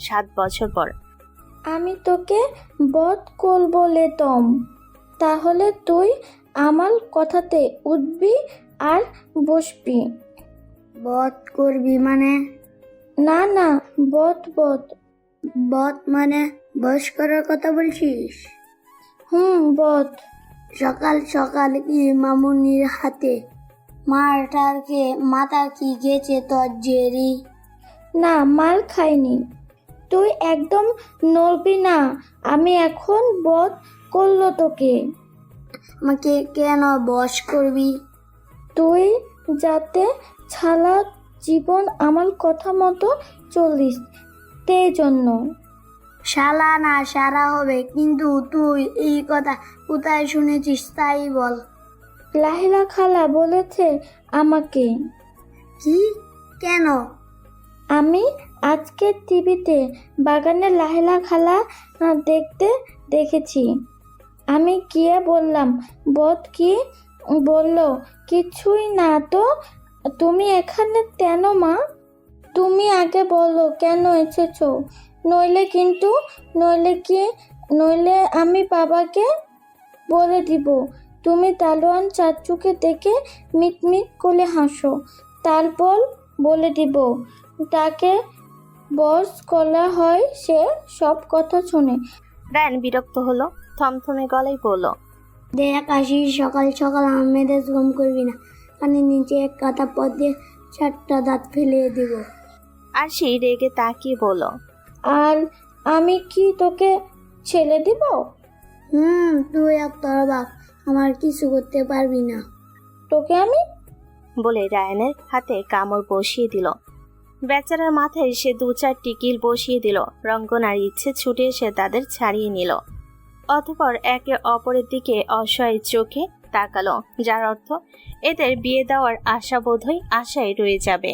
7 বছর পর। আমি তোকে বধ করব লেতম, তাহলে তুই আমার কথাতে উঠবি আর বসবি। বধ করবি মানে? না না, বধ বধ। বধ মানে বয়স করার কথা বলছিস? বধ। সকাল সকাল কি মামুনির হাতে মারটারকে মাথা কি গেছে তোর জেরি? না, মাল খাইনি। তুই একদম নড়বি না, আমি এখন বধ করলো তোকে। আমাকে কেন বশ করবি? তুই যাতে সারা জীবন আমার কথা মতো চলিস, সেই জন্য। শালা না সারা হবে, কিন্তু তুই এই কথা কোথায় শুনেছিস তাই বল। লাহিলা খালা বলেছে আমাকে। কি? কেন? আমি আজকে টিভিতে বাগানে লাহিলা খালা দেখতে দেখেছি। আমি গিয়ে বললাম, বধ কি? বলল, কিছুই না তো। তুমি এখানে কেন মা? তুমি আগে বলো কেন এসেছো, নইলে আমি বাবাকে বলে দিব। তুমি দারোয়ান চাচুকে দেখে মিটমিট করে হাসো, তারপর বলে দিব তাকে বস করা হয়, সে সব কথা শুনে। রায়ন বিরক্ত হলো, থমথমে গলায় বলল, দেখ আসিস, সকাল সকাল আমেদের ঘুম করবি না, মানে নিচে এক কাটা পথ দিয়ে 4টা দাঁত ফেলিয়ে দিব। আর সেই রেগে তাকিয়ে বলল, আর আমি কি তোকে ছেলে দিব? তুই এক তোর বাপ, আমার কিছু করতে পারবি না। তোকে আমি বলে রায়নের হাতে কামড় বসিয়ে দিল। বেচারার মাথায় সে 2-4টি কিল বসিয়ে দিল। রঙ্গনার ইচ্ছে ছুটে এসে তাদের ছাড়িয়ে নিল, অতঃপর একে অপরের দিকে অসহায় চোখে তাকালো, যার অর্থ এদের বিয়ে দেওয়ার আশা বোধহয় আশায় রয়ে যাবে।